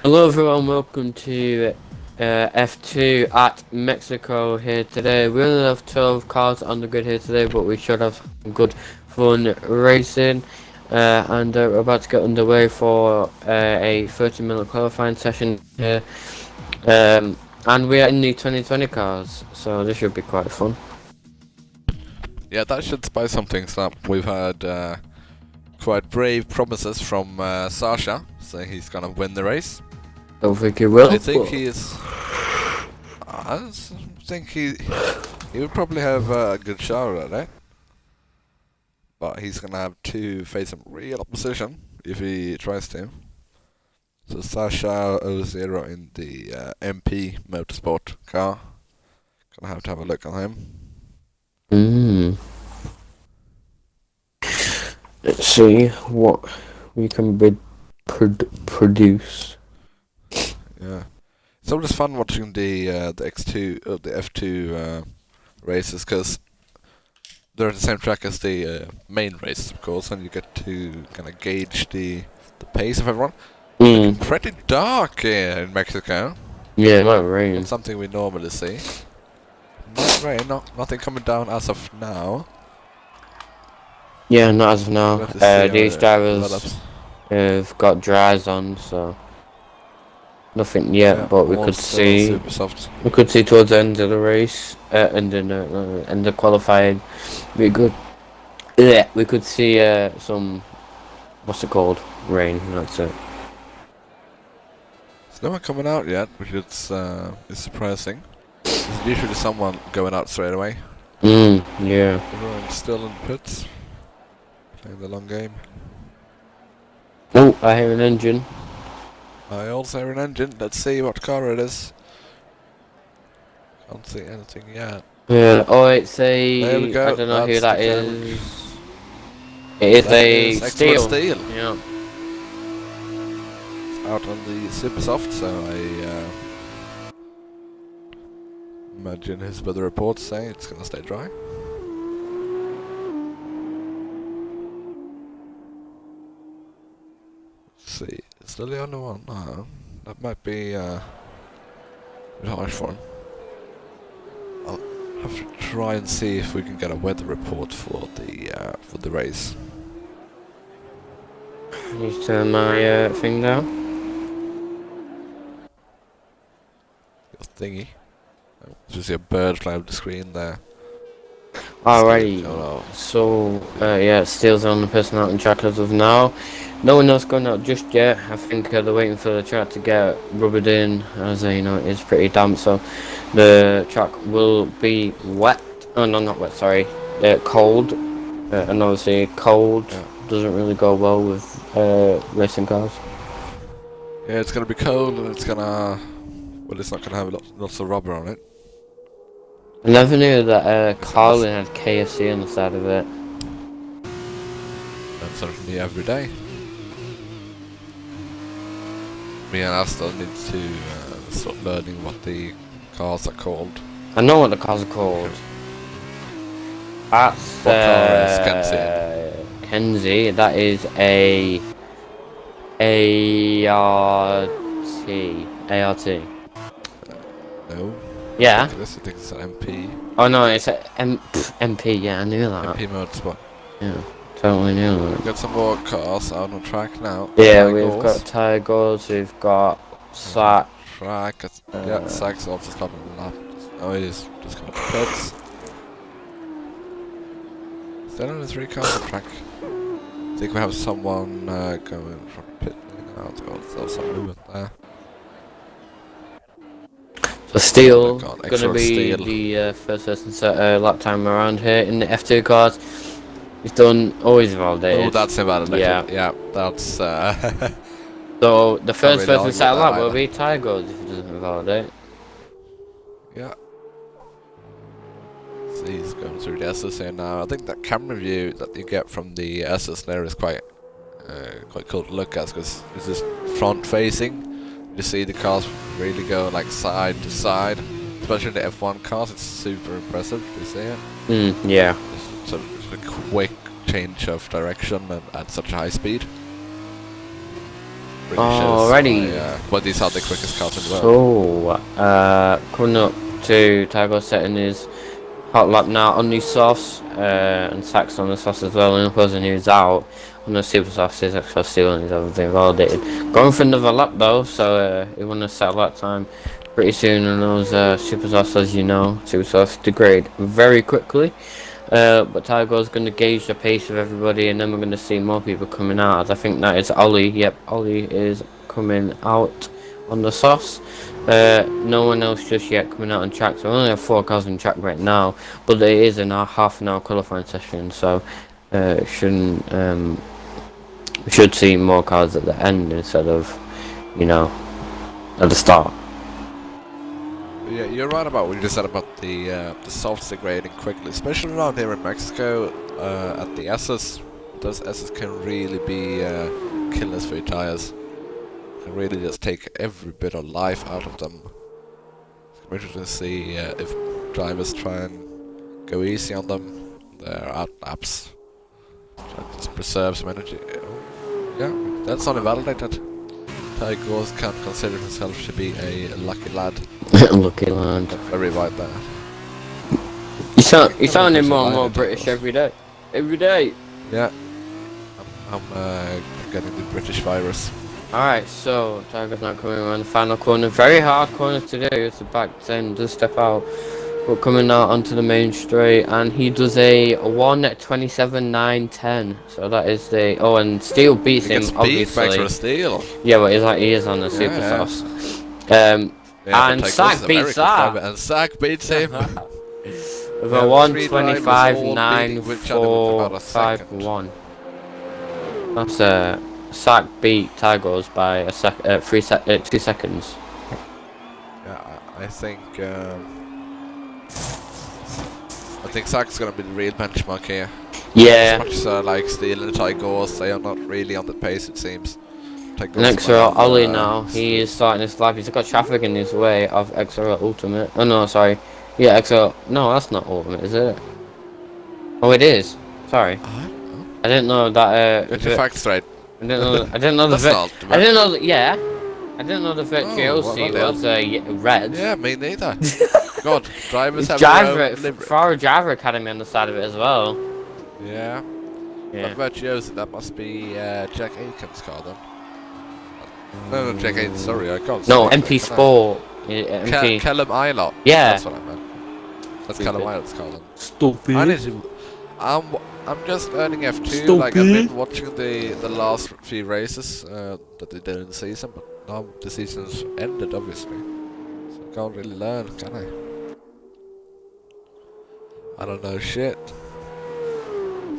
Hello everyone, welcome to F2 at Mexico here today. We only have 12 cars on the grid here today, but we should have some good fun racing. And we're about to get underway for a 30-minute qualifying session here. And we are in the 2020 cars, so this should be quite fun. Yeah, that should spice some things up. We've had quite brave promises from Sasha, saying he's gonna win the race. Don't think he will. I think he is. I think he would probably have a good shot at it, but he's gonna have to face some real opposition if he tries to. So Sasha 0 in the MP Motorsport car. Gonna have to have a look at him. Let's see what we can produce. Yeah, it's always fun watching the X2 the F2 races because they're at the same track as the main races, of course, and you get to kind of gauge the pace of everyone. Looking pretty dark here in Mexico. Yeah, it might rain. Not something we normally see. Might rain, nothing coming down as of now. Yeah, not as of now. These drivers have got dries on, so nothing yet. Yeah, but we could see towards the end of the race, end of qualifying, be good. Yeah, we could see some, what's it called, rain. That's it. There's no one coming out yet, which is surprising. There's usually someone going out straight away. Yeah. Everyone's still in pits, playing the long game. Oh, I hear an engine. I also hear an engine. Let's see what car it is. Can't see anything yet. Yeah. Oh, it's a. There we go. I don't know who that is. It is a steel. Yeah. It's out on the super soft, so I imagine his weather reports say it's gonna stay dry. Let's see. Is that the only one? No. That might be a bit harsh for him. I'll have to try and see if we can get a weather report for the race. Just turn my thing down. Your thingy. Just see a bird fly over the screen there. Alrighty. So yeah, Steele's on the person out in track as of now. No one else going out just yet. I think they're waiting for the track to get rubbered in, as you know, it's pretty damp, so the track will be wet. Oh no, not wet. Sorry, cold. And obviously, cold doesn't really go well with racing cars. Yeah, it's gonna be cold, and it's gonna. Well, it's not gonna have lots of rubber on it. I never knew that Carlin had KFC on the side of it. That's certainly every day. Me and Aston need to start learning what the cars are called. I know what the cars are called. That's what car is Kenzie? Kenzie, that is a ART. No. Yeah. I think it's an MP. Oh no, it's a MP. Yeah, I knew that. MP Motorsport. Yeah, totally knew that. We've got some more cars out on track now. Yeah, we've got Tigers, we've got Sack. Track. Yeah, Sack's also starting to lap. Oh, it is just coming to pits. Still only 3 cars on track. I think we have someone going from pit now. There's some movement there. So Steele gonna be the first person set lap time around here in the F2 cars. He's done always validated. Oh, that's invalidated. Yeah, that's. So the first person set a lap will be Tigers if he doesn't validate. Yeah. So he's going through the SS here now. I think that camera view that you get from the SS there is quite cool to look at because it's just front facing. You see the cars really go like side to side, especially the F1 cars. It's super impressive. You see it? Yeah. It's sort of a quick change of direction and at such a high speed. pretty sure. Alrighty. But these are the quickest cars in the world. So, coming up to Tiger setting his hot lap now on the sauce, and Sax on the sauce as well, and opposing who's out on the super sauce is extra steel and he's everything validated. Going for another lap though, so he won a set lap time pretty soon, and those super sauce, as you know, super sauce degrade very quickly. But Tiger's going to gauge the pace of everybody, and then we're going to see more people coming out. As I think that is Ollie. Yep, Ollie is coming out on the sauce. No one else just yet coming out on track. So we only have 4 cars on track right now, but there is in our half an hour qualifying session, so shouldn't we should see more cars at the end instead of, you know, at the start. Yeah, you're right about what you just said about the softs degrading quickly, especially around here in Mexico. At the S's, those S's can really be killers for your tires. Can really just take every bit of life out of them. I'm interested to see if drivers try and go easy on them. They're out laps. Try to just preserve some energy. Yeah, that's not invalidated. Tiger can't consider himself to be a lucky lad. Lucky lad. Very right there. You sounding more and more British every day. Every day. Yeah. I'm getting the British virus. Alright, so Tiger's not coming around the final corner. Very hard corner to do. It's the back 10 does step out. But coming out onto the main straight, and he does a 1:27.910. So that is the and Steele beats him obviously. Steele. Yeah, but he is on the super sauce. And Sack beats that. And Sack beats him. With a 1:25.945.1. That's Sack beat Tigers by a 2 seconds. Yeah, I think Sack's gonna be the real benchmark here. Yeah. As much as like Steele and Tigers, they are not really on the pace, it seems. Next to Ollie now, he is starting his lap. He's got traffic in his way of XRL Ultimate. Oh no, sorry. Yeah, XRL. No, that's not Ultimate, is it? Oh, it is. Sorry. I didn't know that. Get your facts straight. I didn't know the Virtuosi was red. Yeah, me neither. God, drivers have Ferrari Driver Academy on the side of it as well. Yeah. But Virtuosi, that must be Jack Aiken's car then. No, Jack Aiken, sorry, I can't. No, MP Sport. MP. Callum Eilert. Yeah. That's what I meant. That's Callum Eilert's car then. Stupid. I'm just earning F2. Stupid. Like I've been watching the last few races that they did in the season, but now the season's ended obviously, so I can't really learn, can I? I don't know shit.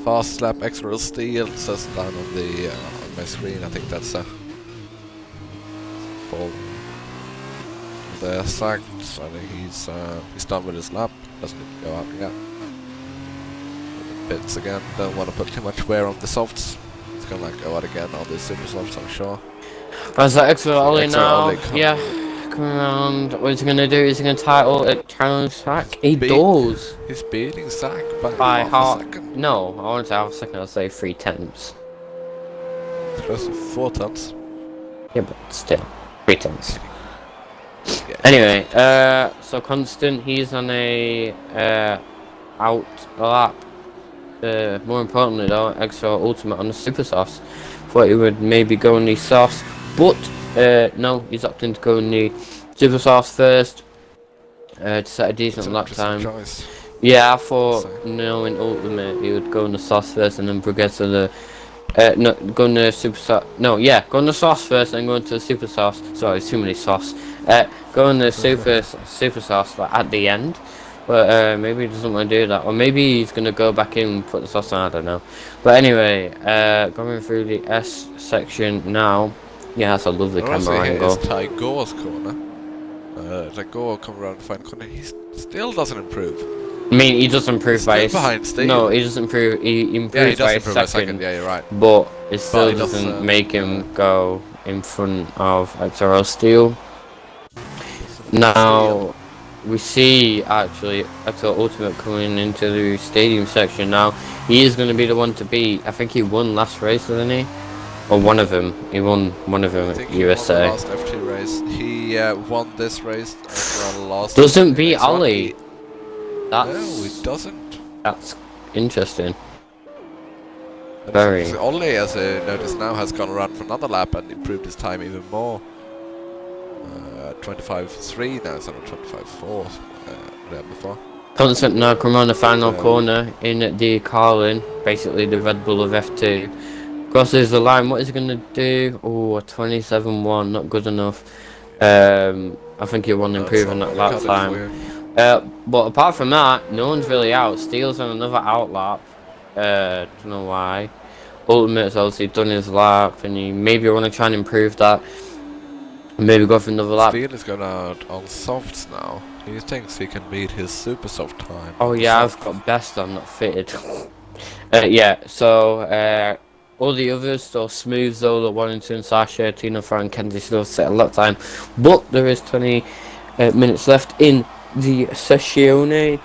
Fast lap XRL Steel says down on the on my screen. I think that's a fall. The Sack, I think he's done with his lap. Doesn't need to go out yet. Bits again, don't want to put too much wear on the softs. It's gonna like go out again, all these super softs, I'm sure. That's that extra Ollie now. Yeah, coming around. What is he gonna do? Is he gonna title it challenge Sack? He does. He's beating Sack by half a second. No, I want to say half a second. I'll say 3/10. Close to 4 tenths. Yeah, but still 3/10. Yeah. Anyway, so Constant, he's on a out lap. More importantly though, extra ultimate on the super sauce. Thought he would maybe go on the sauce, but no, he's opting to go on the super sauce first to set a decent lap time. Choice. Yeah, I thought in ultimate he would go on the sauce first and then progress to the no, go on the super sauce. No, yeah, go on the sauce first and go into the super sauce. Sorry, too many sauce. Go on the super sauce like, at the end. But maybe he doesn't want to do that, or maybe he's gonna go back in and put the sauce on. I don't know. But anyway, going through the S section now. Yeah, that's a lovely camera angle. It's Tiger's corner. Tiger come around the final corner. He still doesn't improve. I mean, he does improve by behind Steve. No, he doesn't improve. He improves by a second. Yeah, you're right. But it still doesn't make him go in front of XRL Steel. Now. We see actually XL Ultimate coming into the stadium section now. He is going to be the one to beat. I think he won last race, didn't he? Or one of them. He won one of them I at think he won the USA. last F2 race. He won this race as well last Doesn't in beat X1. Ollie. No, he That's doesn't. that's interesting. That is Very. interesting. Ollie, as I notice now, has gone around for another lap and improved his time even more. 25.3 now instead of 25.4 there before. Constant now come on the final So, corner in the Carlin, basically the Red Bull of F2. Crosses the line, what is he going to do? Oh, a 27.1, not good enough. I think he won that's improving not that going to lap cut it for time. you. But apart from that, no one's really out. Steele's on another out lap. Don't know why. Ultimate's obviously done his lap, and he maybe want to try and improve that. Maybe go for another lap. Steele is going out on softs now. He thinks he can beat his super soft time. Oh yeah, I've got best, I'm not fitted. Yeah, so all the others, so Smooth, Zola, Warrington, Sasha, Tina, Frank, Kenzie still set a lap time. But there is 20 minutes left in the sessione.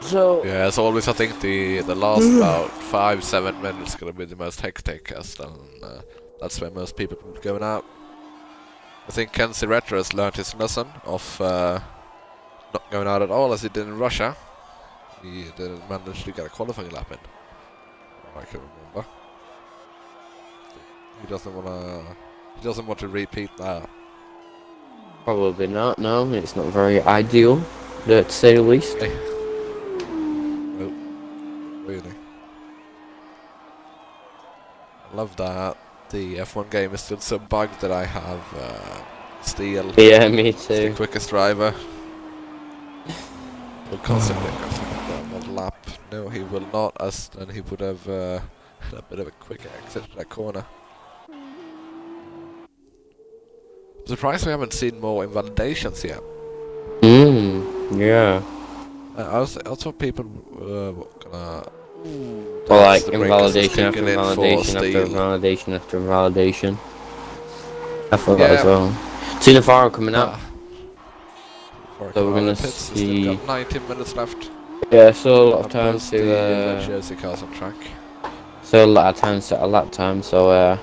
So Yeah, as always, I think the last about 5-7 minutes is going to be the most hectic, as that's where most people are going out. I think Kenzie Retro has learned his lesson of not going out at all, as he did in Russia. He didn't manage to get a qualifying lap in. I can remember. He doesn't want to. He doesn't want to repeat that. probably not. No, it's not very ideal, to say the least. Nope, really. I love that the F1 game is still so bugged that I have Steele. Yeah, me He's the too. quickest driver. Will constantly go for one lap. No, he will not, as then he would have had a bit of a quick exit to that corner. I'm surprised we haven't seen more invalidations yet. Yeah. I thought people were gonna. Or like The breakers is invalidation after kicking in for invalidation after Steele. invalidation after invalidation. I thought that Yeah. as well. Tina Farrow coming out. So we're gonna pits, see- Still got 19 minutes left. Yeah, so a lot of And time most the Red to Jersey cars on track. so a lot of time set a lap time, so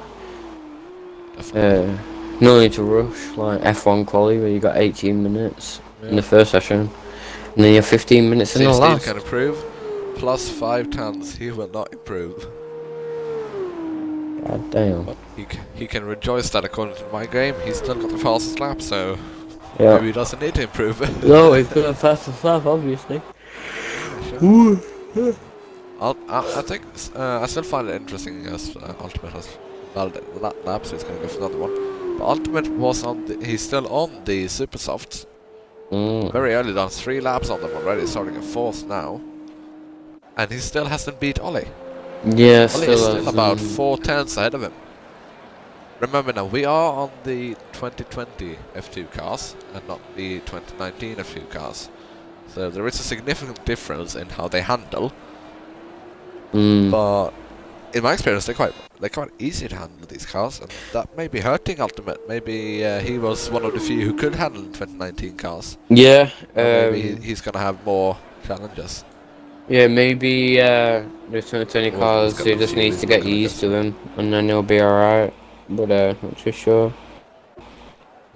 Definitely. no need to rush like F1 quali where you got 18 minutes in the Yeah. first session. And then you have 15 minutes in See the if Steele last. can improve. Plus 5 tons, he will not improve. God damn. But he can rejoice that according to my game, he's still got the fastest lap, so Yeah. maybe he doesn't need to improve. No, he's got a faster lap, obviously. I think I still find it interesting as Ultimate has validated that lap, so he's going to go for another one. But Ultimate was on he's still on the Super Softs. Very early, done 3 laps on them already, starting at 4th now. And he still hasn't beat Ollie. Yeah, Ollie is still about 4 tenths ahead of him. Remember now, we are on the 2020 F2 cars and not the 2019 F2 cars. So there is a significant difference in how they handle. But in my experience, they're quite easy to handle, these cars, and that may be hurting Ultimate. Maybe he was one of the few who could handle 2019 cars. Yeah. Maybe he's gonna have more challenges. Yeah, maybe the 2020 cars, he just needs to get used to them, and then he'll be alright. But not too sure.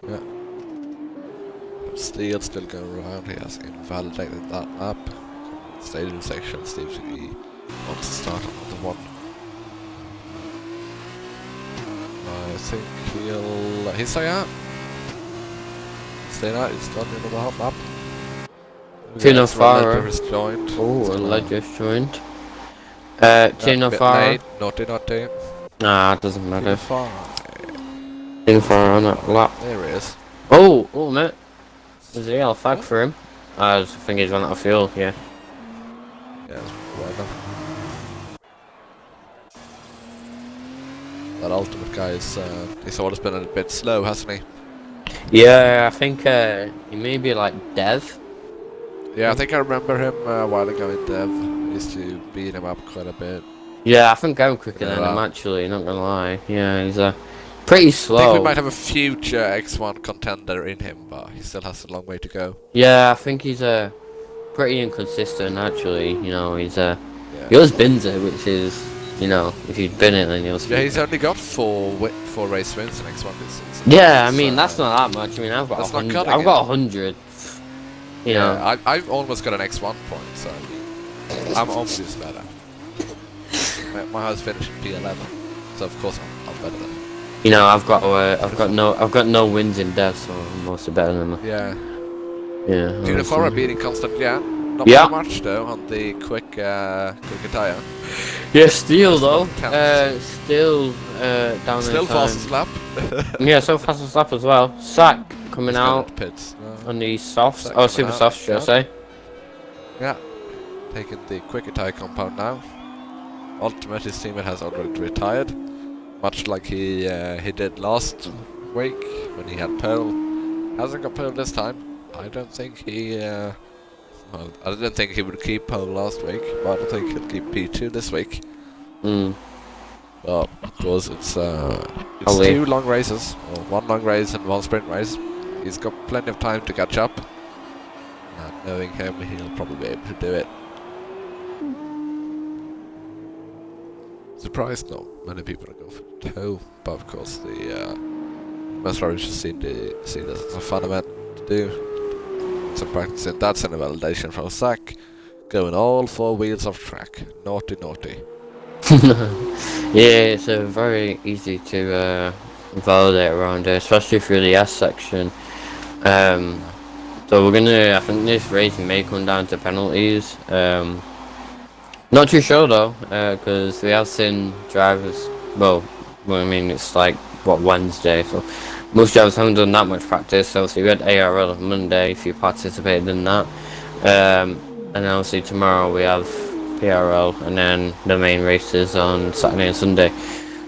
Yeah. Steele still going around. He has invalidated that lap. Stadium section. Steve he wants to start another one. I think he'll stay out. Staying out. He's done another hot lap. Tina Farrow. Has joined. Oh, a ledge just joined. Tina Bit Farrow. late. Naughty. Nah, it doesn't Tina matter. Farrow. Tina Farrow on that lap. There he is. Oh, mate. There's a yellow flag for him. I just think he's run out of fuel, yeah. Yeah, whatever. That Ultimate guy is, he's always been a bit slow, hasn't he? Yeah, I think he may be like Dev. Yeah, I think I remember him a while ago in Dev. I used to beat him up quite a bit. Yeah, I think I'm quicker than him actually, not gonna lie. Yeah, he's pretty slow. I think we might have a future X1 contender in him, but he still has a long way to go. Yeah, I think he's pretty inconsistent actually. You know, he's he always bins it, which is You know, if you'd been it, then you'll see. Yeah, he's only got four race wins in X1 this season. Yeah, I mean that's not that much. I mean I've got That's not 100. cutting I've it. got 100. You know. I've almost got an X1 point, so I'm obviously better. My house finished in P11, so of course I'm better than him. You know, I've got no wins in death, so I'm mostly better than them. Yeah. Yeah. Junior beating Constant Jan. Not Yeah. by much though on the quick attire. Yeah, still though. Just Still down there. Still fastest lap. Yeah, so fastest lap as well. Sack coming out pits. on the softs. Sack Oh, coming super out, soft, should I say? Yeah. Taking the quick attire compound now. Ultimate, his teammate has already retired. Much like he did last week when he had pole. Hasn't got pole this time. I don't think he well, I didn't think he would keep pole last week, but I don't think he'll keep P2 this week. But of course it's 2 long races, or 1 long race and 1 sprint race. He's got plenty of time to catch up. And knowing him, he'll probably be able to do it. Surprised not many people go for toe, but of course the most drivers just seem to see this as a fun event to do. Some practicing, that's an validation from Zach. Going all 4 wheels off track. Naughty, naughty. Yeah, it's very easy to validate around here, especially through the S section. So I think this race may come down to penalties. Not too sure though, because we have seen drivers. Well, I mean it's like Wednesday, so most drivers haven't done that much practice. So we had ARL on Monday if you participated in that, and then obviously tomorrow we have PRL, and then the main races on Saturday and Sunday.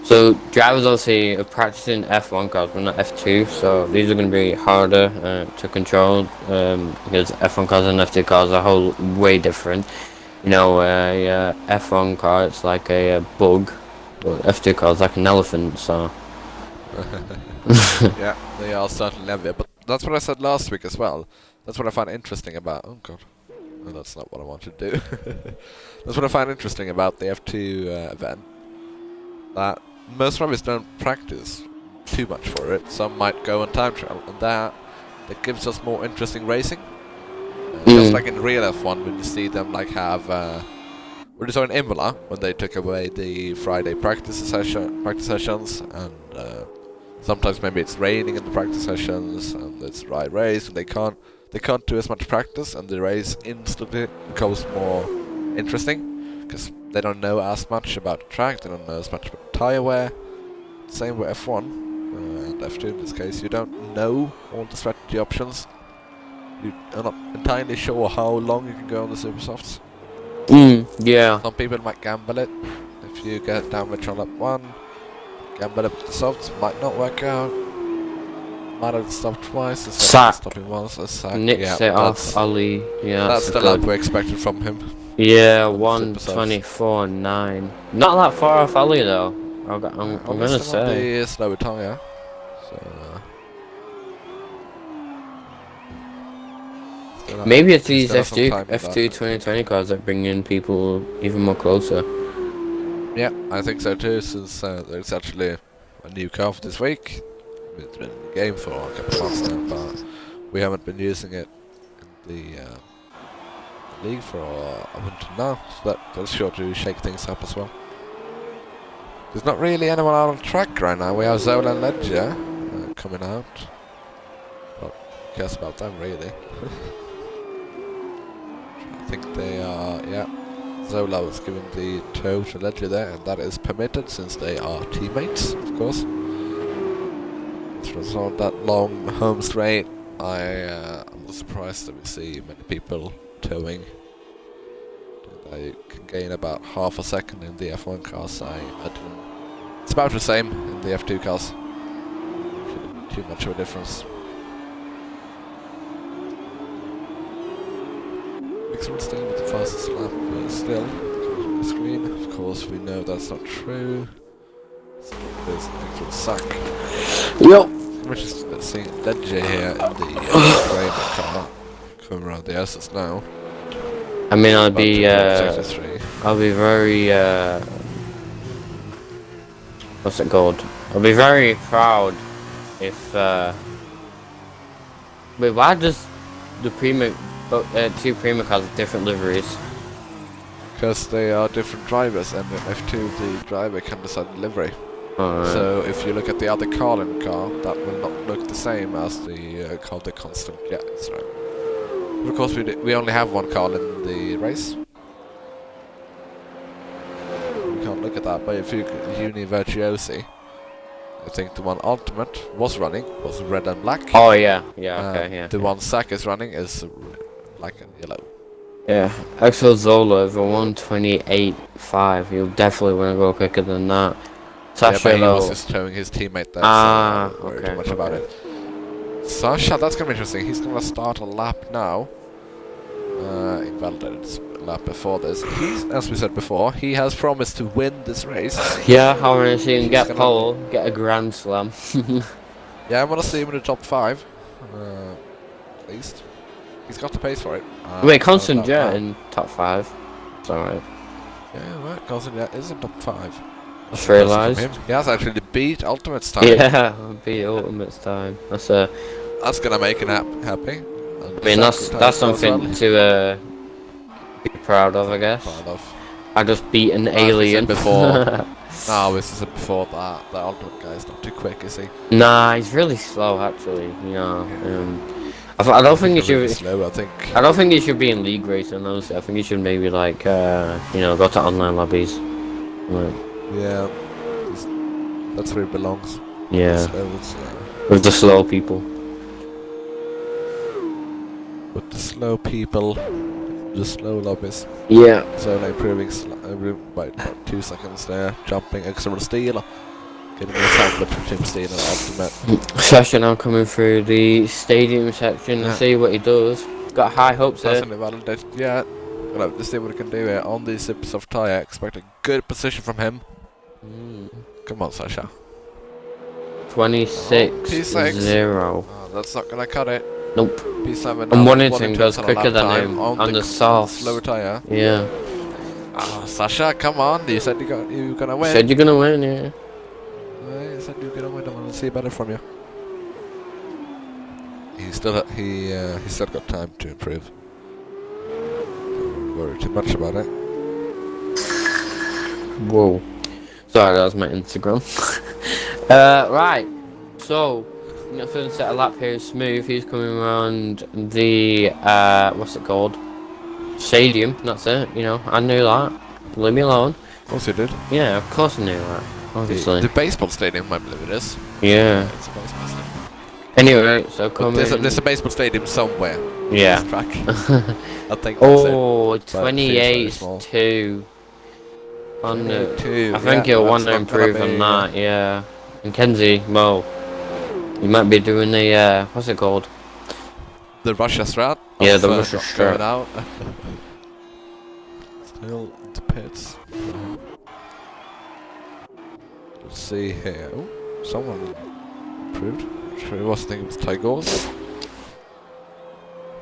So drivers obviously are practicing F1 cars, but not F2. So these are going to be harder to control because F1 cars and F2 cars are way different. You know, a F1 car it's like a bug, but F2 car is like an elephant. So yeah, they are certainly heavier. But that's what I said last week as well. That's what I find interesting about. Oh god, no, that's not what I wanted to do. That's what I find interesting about the F2 event. That most drivers don't practice too much for it. Some might go on time trial, and that gives us more interesting racing. Just like in real F1, when you see them like have, what you saw in Imola when they took away the Friday practice sessions, and sometimes maybe it's raining in the practice sessions, and it's dry race, and they can't do as much practice, and the race instantly becomes more interesting because they don't know as much about the track, they don't know as much about tire wear. Same with F1 and F2 in this case. You don't know all the strategy options. You are not entirely sure how long you can go on the super softs. Yeah. Some people might gamble it. If you get damage on lap 1, gamble it with the softs, might not work out. Might have stopped twice. Stopping once. Nicks it off Ali. Yeah, that's the lap we expected from him. Yeah, 124.9. Not that far off Ali though. I'm gonna say. The slower tire. So. Maybe it's these F2 2020 cars that bring in people even more closer. Yeah, I think so too, since there's actually a new car for this week. It's been in the game for a couple of months now, but we haven't been using it in the league for up until now, so that's sure to shake things up as well. There's not really anyone out on track right now. We have Zola and Ledger coming out. Well, who cares about them really? I think they are, yeah. Zola was given the toe to Ledger there, and that is permitted since they are teammates, of course. It was on that long home straight. I'm surprised that we see many people towing. They can gain about half a second in the F1 cars. It's about the same in the F2 cars. Shouldn't be too much of a difference. Excellent staying with the fastest lap still. The screen. Of course, we know that's not true. So there's an actual sack. Yep. We're just seeing Ledger here in the Raven car coming around the S's now. I mean, I'll be very what's it called? I'll be very proud if. Wait, why does the two Prima cars have different liveries? Because they are different drivers, and in F2 the driver can decide the livery. Alright. So if you look at the other Carlin car, that will not look the same as the car the Constant gets, right? But of course, we only have one car in the race. We can't look at that, but if you Uni Virtuosi, I think the one Ultimate was running was red and black. Oh yeah, okay, yeah. The one Sack is running is black and yellow. Yeah, XRL Zola over 128.5. You'll definitely want to go quicker than that. Sasha, yeah, but he was just showing his teammate that, so I don't worry too much about it. Sasha, that's gonna be interesting. He's gonna start a lap now. Invalidated lap before this. As we said before, he has promised to win this race. Yeah, I want to see him get pole, get a grand slam. Yeah, I want to see him in the top 5, at least. He's got the pace for it. Wait, Constant Jet in top 5. It's alright. Yeah, right. Constant Jet is in top 5. Just realised. He has actually beat Ultimate's time. Yeah, beat Ultimate's time. That's gonna make him happy. I mean, that's something to be proud of, I guess. I just beat an alien. Before. No, this is before that. The Ultimate guy is not too quick, is he? Nah, he's really slow, actually. You know. I don't think he should. Slow, I think. I don't think he should be in league racing. Honestly, I think he should maybe like you know, go to online lobbies. Like, yeah, that's where he belongs. Yeah, with the slow people. With the slow people, the slow lobbies. Yeah. So they're improving by about 2 seconds there. Jumping XRL Steel. Getting a sample from Team Steel and Ultimate. Sasha now coming through the stadium section and see what he does. Got high hopes there. Yeah. Let's see what he can do here on the Supersoft tyre. Expect a good position from him. Come on, Sasha. 26-0. Oh, that's not gonna cut it. Nope. P7. And Wannington goes quicker than him on the soft. Slower tyre. Yeah. Oh, Sasha, come on. You said you were gonna win. Said you're gonna win, yeah. You said you were gonna win. I want to see better from you. He's still got time to improve. Don't worry too much about it. Whoa. Sorry, that was my Instagram. Right. So, first set of lap here is Smooth. He's coming around the what's it called? Stadium. That's it. You know, I knew that. Leave me alone. Of course you did. Yeah, of course I knew that. Obviously. The baseball stadium, I believe it is. Yeah. It's a baseball stadium. Anyway, so coming. There's a baseball stadium somewhere. Yeah. Track. I think. Oh, 28-2. On the. I think he'll want to improve on that. Yeah. And Kenzie, well, you might be doing the what's it called? The Russia strat. Yeah, the Russia strat. Out. Still the pits. Let's see here. Oh, someone improved. Sure, I was thinking it was Tigors.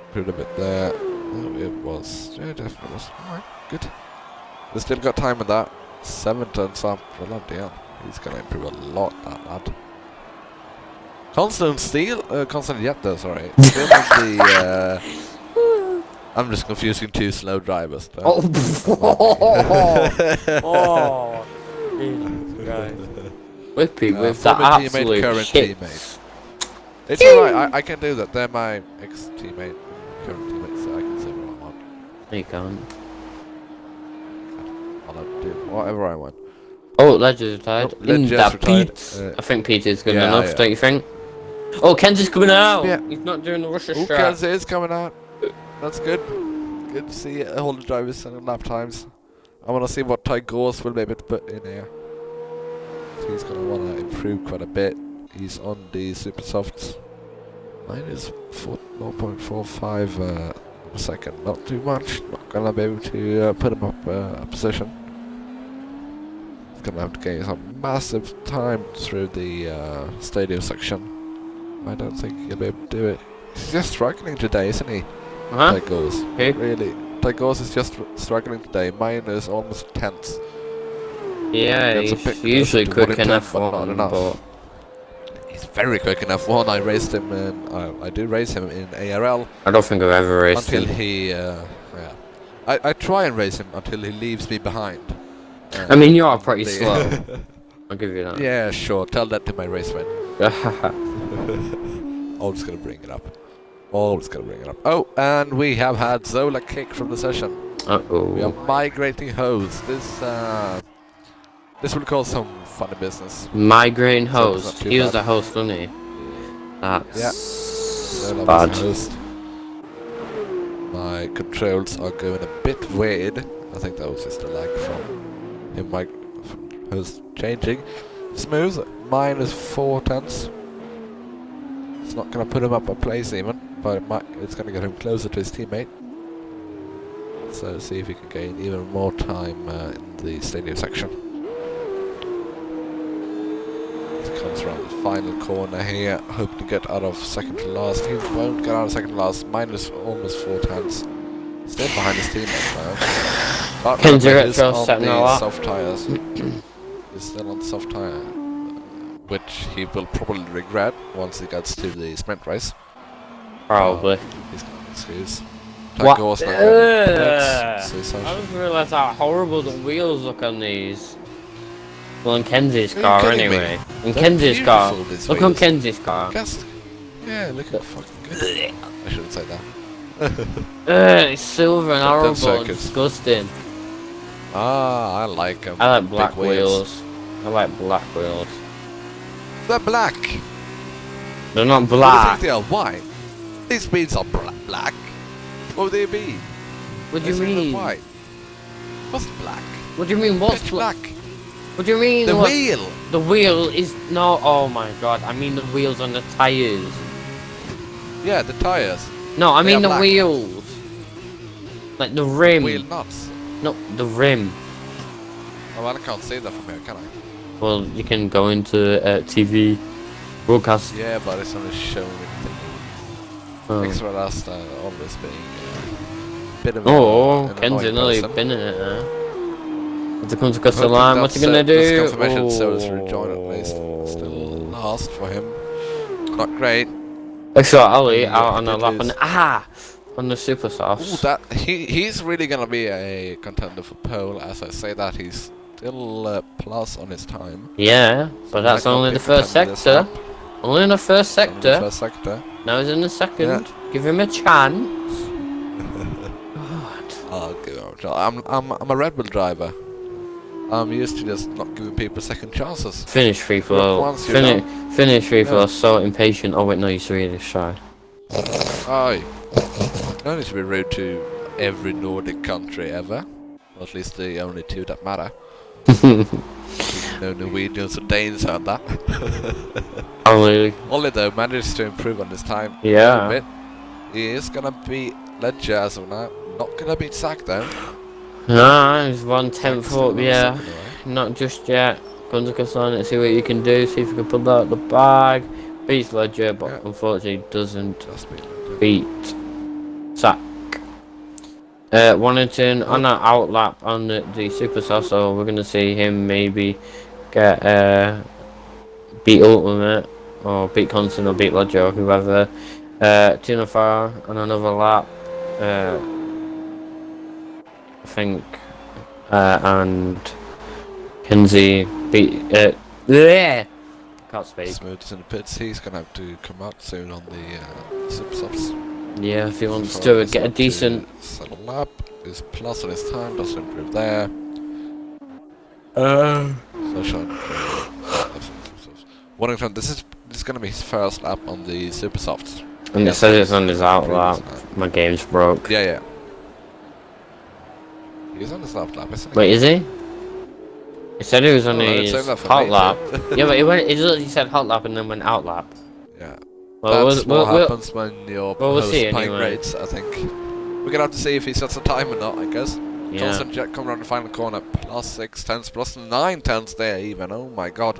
Improved a bit there. Oh, it was. Yeah, definitely was. Alright, good. They still got time with that. 7 turns up. Bloody hell. He's gonna improve a lot, that lad. Constant Jet though, sorry. Still in the, I'm just confusing 2 slow drivers. Oh, Whippy with that absolute current shit. teammate. It's alright, I can do that. They're my ex-teammate, current teammate, so I can say what I want. You can't. I'll do whatever I want. Oh, Ledger's retired. Oh, Ledger's retired. I think Pete is good enough, don't you think? Oh, Kenzie's coming out! Yeah. He's not doing the Russia strat. Kenzie is coming out. That's good. Good to see all the drivers and lap times. I want to see what Ty Gorse will be able to put in here. So he's going to want to improve quite a bit. He's on the super softs. Mine is 0.45 a second. Not too much. Not going to be able to put him up a position. He's going to have to gain some massive time through the stadium section. I don't think he'll be able to do it. He's just struggling today, isn't he? Tigors. Really. Tigors is just struggling today. Mine is almost 10th. Yeah, Gets a he's bit usually closer to quick in Wellington, but not F1, enough. but He's very quick in F1. I raced him in. I do race him in ARL I don't think I've ever raced until him. he. Yeah. I try and race him until he leaves me behind. I mean, you are on pretty the- slow. I'll give you that. Yeah, sure. Tell that to my race friend. Always gonna bring it up. Always gonna bring it up. Oh, and we have had Zola kicked from the session. We are Uh-oh. migrating hosts. This will cause some funny business. Migraine So it's not host. too He was bad. the host, wasn't he? That's Yeah. Zola was bad. the host. My controls are going a bit weird. I think that was just a lag from him. My host changing. Smooth. -4 tenths. It's not going to put him up a place even, but it's going to get him closer to his teammate. So see if he can gain even more time in the stadium section. He comes around the final corner here, hoping to get out of second to last. He won't get out of second to last, almost 4 tenths. Still behind his teammate though. But remember, he's on the soft tyres. He's still on the soft tyre, which he will probably regret once he gets to the sprint race. Probably. He's got an excuse. What? I just realised how horrible the wheels look on these. Well, on Kenzie's car anyway. On Kenzie's car. Look on Kenzie's car. Yeah, look at fucking good. I shouldn't say that. It's silver and horrible and disgusting. Ah, I like them. I like black wheels. I like black wheels. They're black. They're not What do you black. think they are? White. These wheels are black. What would they be? What do you mean? White. What's black? What do you mean? What's Pitch black. What do you mean? The wheel. The wheel is no. Oh my god! I mean the wheels on the tires. Yeah, the tires. No, I mean the black. wheels. Like the rim. Wheel nuts. No, the rim. Oh, well, I can't see that from here, can I? Well, you can go into TV broadcast. Yeah, but it's only showing me. XRL F2 always being a bit of Oh, an Kenzie annoying nearly person. been in it now. If it comes across the line, what's he gonna do? That's confirmation, so it's rejoin at least. Still last for him. Not great. XRL Ollie Yeah, out on the it lap is. and on the super softs. Ooh, he's really gonna be a contender for pole. As I say that, he's still plus on his time. Yeah, but that's Might not only be the first contender this sector. lap. Only in the first Only the sector. first sector. Now he's in the second. Yeah. Give him a chance. I'll give him a try. I'm a Red Bull driver. I'm used to just not giving people second chances. Finish free flow. Once you Finish free flow. Yeah. So impatient. Oh wait, no, he's really shy. Aye. No need to be rude to every Nordic country ever. Or at least the only two that matter. No Norwegians or Danes heard that. Only. Ollie though managed to improve on this time a Yeah. little bit. He is gonna beat Ledger as of now. Not gonna beat Zach though. Nah, he's 1/10 Still up. on Yeah, second away. not just yet. Contact on it. See what you can do. See if you can pull out the bag. Beats Ledger, but Yeah. unfortunately doesn't Just beat Ledger. beat Zach. Wannington on an outlap on the super soft, so we're gonna see him maybe get beat Ultimate or beat Constant or beat Ledger or whoever. Tina Farr on another lap. I think and Kenzie beat yeah. Can't speak. Smooth is in the pits. He's gonna have to come out soon on the super softs. Yeah, if he wants to get a decent. Settle up. His plus on his time doesn't improve there. So shine. Waddington, this is gonna be his first lap on the super softs. And it says it's on his outlap. My game's broke. Yeah, yeah. He's on his lap lap, isn't he? Wait, is he? He said he was on Oh, I didn't his say that for hot me, lap. so- Yeah, but he said hot lap and then went out lap. Yeah. Well, That's what happens when your we'll host see pine anyway. rates, I think. We're gonna have to see if he sets a time or not, I guess. Yeah. Johnson Jet coming around the final corner, +6 tenths, +9 tenths there even, oh my god.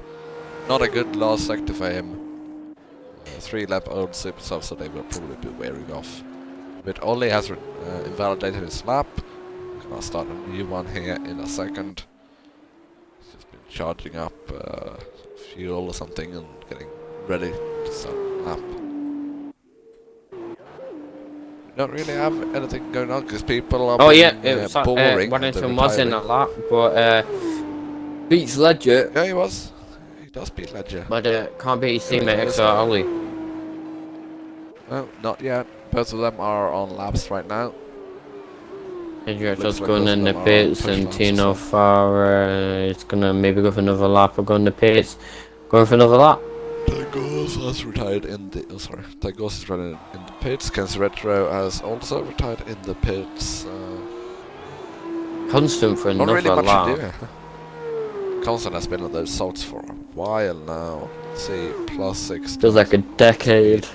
Not a good last sector for him. 3-lap old super soft, so they will probably be wearing off. But Ollie has invalidated his lap. Gonna start a new one here in a second. He's just charging up fuel or something and getting ready to start the lap. We don't really have anything going on because people are being boring and they're Waddington was in retiring. a lap, but beats Ledger, Yeah, he was. He does beat Ledger. but can't beat his Here he teammate goes. XRL. No, not yet. Both of them are on laps right now. Ledger Looks just like going both of in the them are on pits, push and laps or Tino so. Farah is gonna maybe go for another lap or go in the pits. Going for another lap. Tygos has retired in the... Oh, sorry. Tygos is running in the pits. Ken's Retro has also retired in the pits. Constant for Not really another much to lap. do. Constant has been on those salts for a while now. Let's see, plus 6. Feels like a decade.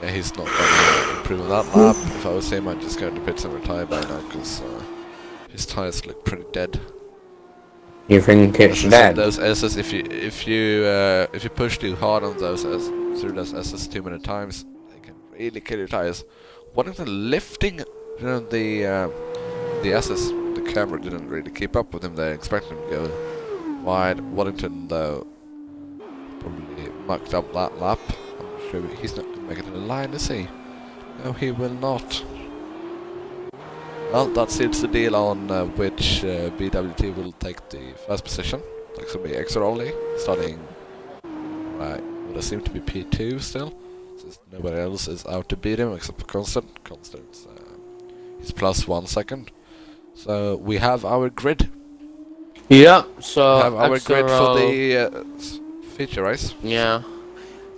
Yeah, he's not gonna improve that lap. If I was him, I'd just go into pits and retire by now, because his tires look pretty dead. You think it's dead? Those S's, if you push too hard on those through those S's too many times, they can really kill your tires. Waddington lifting the S's. The camera didn't really keep up with him. They expected him to go wide. Waddington though probably mucked up that lap. I'm sure he's not going to make it in the line, is he? No, he will not. Well, that seals the deal on which BWT will take the first position. That's going to be XRL starting right, what I seem to be P2 still, since nobody else is out to beat him except for Constant. Constant's he's plus 1 second. So we have our grid. Yeah, so We have our grid for XRL, the feature race. yeah.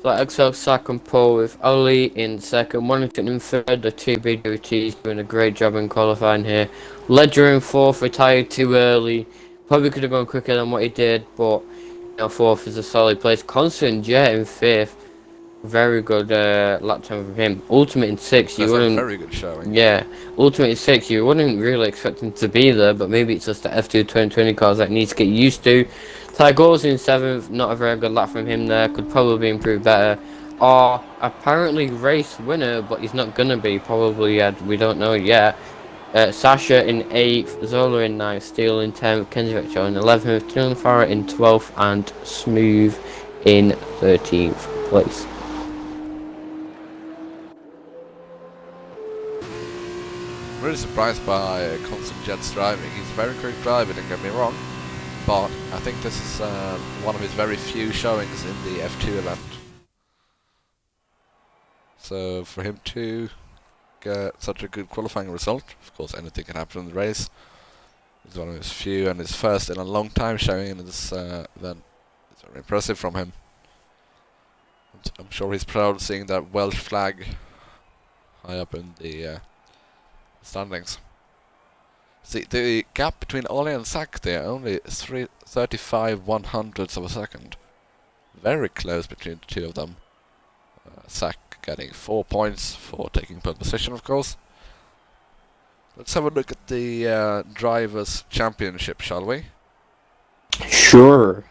So XL second pole with Oli in second, Wellington in third, the two BWTs doing a great job in qualifying here. Ledger in fourth, retired too early. Probably could have gone quicker than what he did, but you know, fourth is a solid place. Constant Jet in fifth. Very good lap time from him. Ultimate in sixth, you That's a wouldn't... very good showing. Yeah, Ultimate in sixth, you wouldn't really expect him to be there, but maybe it's just the F2 2020 cars that he needs to get used to. Tygor's in seventh, not a very good lap from him there, could probably improve better. Or apparently race winner, but he's not gonna be, probably yet, we don't know yet. Sasha in 8th, Zola in 9th, Steele in 10th, Kenzie Vector in 11th, Dylan Farah in 12th, and Smooth in 13th place. I'm really surprised by Constant Jet's driving. He's a very quick driver, don't get me wrong, but I think this is one of his very few showings in the F2 event. So for him to get such a good qualifying result, of course anything can happen in the race, it's one of his few and his first in a long time showing in this event. It's very impressive from him. I'm sure he's proud of seeing that Welsh flag high up in the standings. See, the gap between Ollie and Zach there, only 35 100ths of a second. Very close between the two of them. Zach getting 4 points for taking pole position, of course. Let's have a look at the Drivers' Championship, shall we? Sure.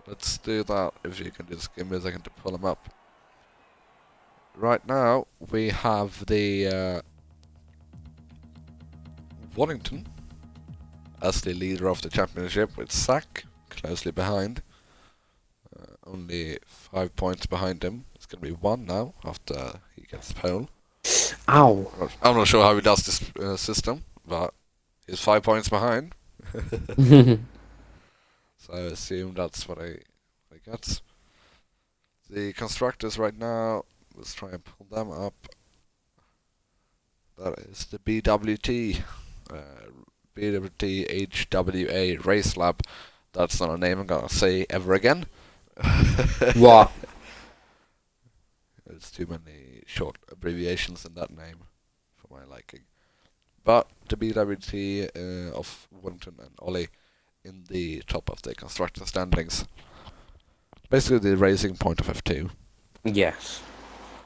Let's do that, if you can just give me a second to pull them up. Right now, we have the Waddington as the leader of the championship, with Zach closely behind. Only 5 points behind him. It's going to be 1 now after he gets pole. Ow. I'm not sure how he does this system, but he's 5 points behind. So I assume that's what I get. The constructors right now, let's try and pull them up. That is the BWT, BWT HWA Race Lab. That's not a name I'm gonna say ever again. What? There's too many short abbreviations in that name for my liking. But the BWT of Winton and Ollie in the top of the constructor standings. Basically the racing point of F2. Yes.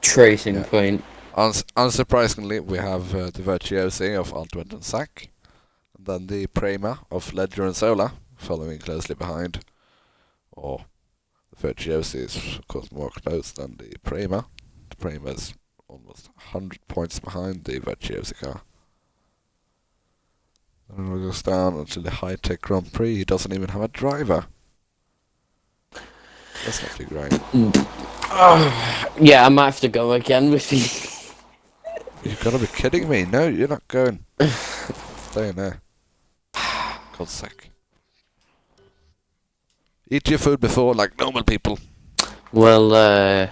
Tracing point. Unsurprisingly, we have the Virtuosi of Altwent and Zach, and then the Prema of Ledger and Sola following closely behind. Or the Virtuosi is of course more close than the Prema. The Prema is almost 100 points behind the Virtuosi car. And it goes down to the high-tech Grand Prix. He doesn't even have a driver. That's not too great. Yeah, I might have to go again with you. You've got to be kidding me. No, you're not going. Stay in there. God's sake. Eat your food before, like normal people. Well,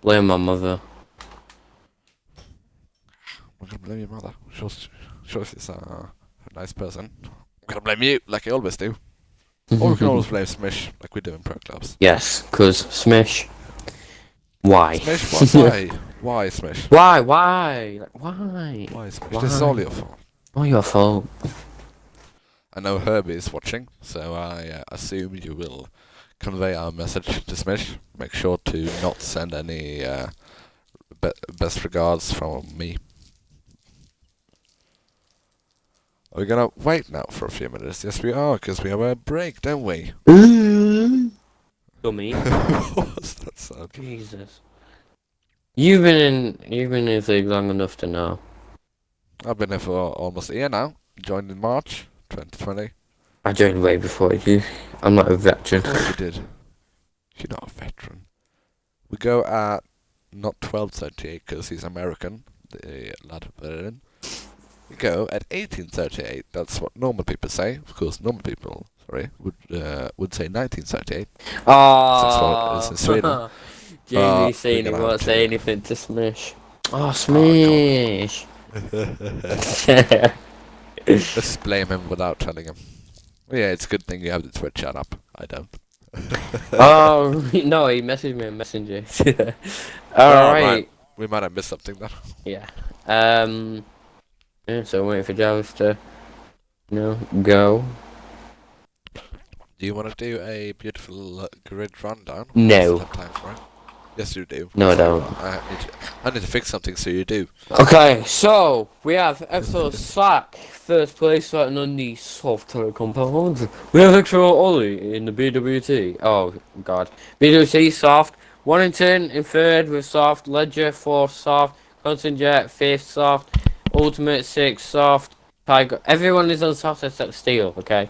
blame my mother. I'm gonna blame your mother. Sure she's a nice person. I'm gonna blame you, like I always do. Or we can always blame Smish, like we do in pro clubs. Yes, cause Smish. Why? Smish, why? Why, Smish? Why? Like, why? Why, Smish? Why? This is all your fault. All your fault. I know Herbie is watching, so I assume you will convey our message to Smish. Make sure to not send any best regards from me. Are we gonna wait now for a few minutes? Yes, we are, because we have a break, don't we? Dummy. What's that sound? Jesus. You've been in this league long enough to know. I've been here for almost a year now. Joined in March 2020. I joined way before you. I'm not a veteran. Of course you did. You're not a veteran. We go at not 12:38 because he's American. The lad put it in. We go at 18:38. That's what normal people say. Of course, normal people, would say 19:38. That's what it is in Sweden. Jamie saying he won't say anything to Smish. Oh, Smish! Let's just blame him without telling him. Well, yeah, it's a good thing you have the Twitch chat up. I don't. Oh, no, he messaged me on Messenger. Alright. We might have missed something there. Yeah. Yeah, so waiting for Jarvis to, go. Do you want to do a beautiful grid rundown? No. Have time for it? Yes, you do. No, I don't. I need to fix something so you do. Okay, so we have episode Slack, first place starting on the soft compound. We have XRL Ollie in the BWT. Oh god. BWT soft. Warrington in third with soft. Ledger fourth soft. Constant Jet fifth soft. Ultimate sixth soft. Tiger. Everyone is on soft except Steel. Okay.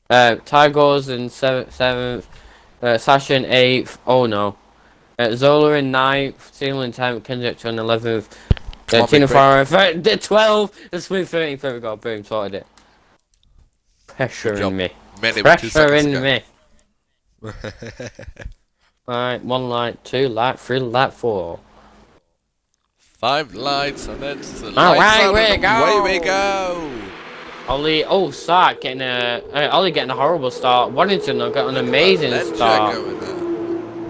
Tigers in seventh. Sasha in eighth. Oh no. Zola in 9th, Seal in 10th, Kendrick in 11th, Tina Farrow in 12th, and Smooth 13th. There we go, boom, sorted it. Pressure in me. Pressure in me. Alright, 1 light, 2 light, 3 light, 4. 5 lights, and it's the lights away we go! Ollie, start getting Ollie getting a horrible start. Waddington got an amazing start.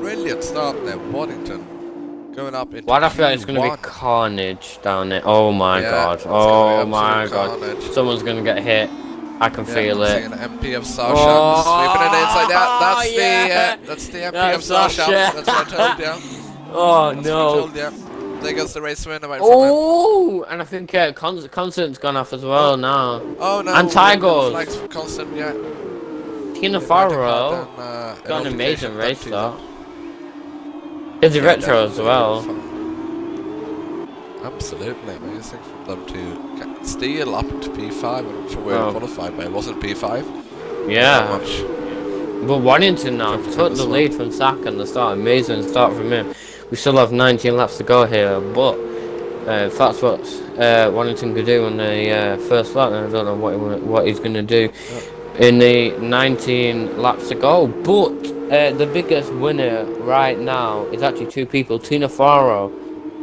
Brilliant start there, Waddington. Going up into Why do I feel like it's going to be carnage down there? Oh my god. Oh my god. Carnage. Someone's going to get hit. I can feel it. An MP of Sasha sweeping it inside out. That's the MP of Sasha. That's what I told you. Oh no. There goes the race winner. And I think Constant's gone off as well now. Oh no. And Tigers. Flags for Constant, yeah. Tina Farrow got an amazing race though. It's a retro as well. Absolutely amazing for them to get Steel up to P5. I'm not sure where he qualified, but it wasn't P5. Yeah. But Waddington now took the lead from Saka in the start. Amazing start from him. We still have 19 laps to go here, but if that's what Waddington could do on the first lap, then I don't know what he's going to do in the 19 laps to go. But the biggest winner right now is actually 2 people. Tina Farrow.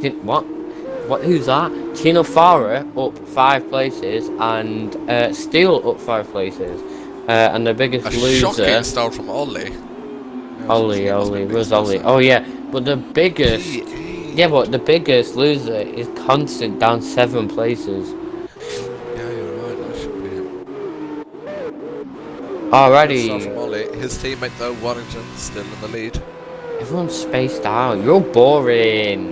Who's that? Tina Farrow up 5 places and Steel up 5 places. And the biggest loser. Shocking start from Ollie. Where's Ollie? Oh yeah, but the biggest. Yeah, but the biggest loser is Constant down 7 places. Yeah, you're right. That should be him. Alrighty. His teammate though, Warrington, still in the lead. Everyone's spaced out. You're boring.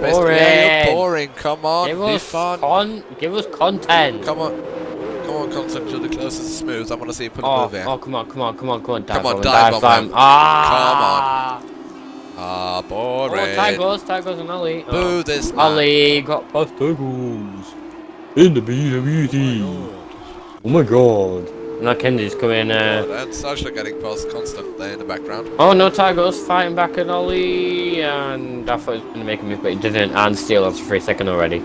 Boring. Yeah, you're boring. Come on, be fun. Give us content. Come on, Constant. You're the closest to Smooth. I want to see you put a move here. Oh, come on. Dive bomb. Ah. Come on. Ah, boring. Oh, Tigers and Ollie. Boo this man. Ollie got past Tigers in the BWT. Oh my god. Now Kenji's coming. And Sasha getting past Constant there in the background. Oh no, Tiger's fighting back at Ollie, and I thought he was going to make a move, but he didn't, and Steel after 3 seconds already.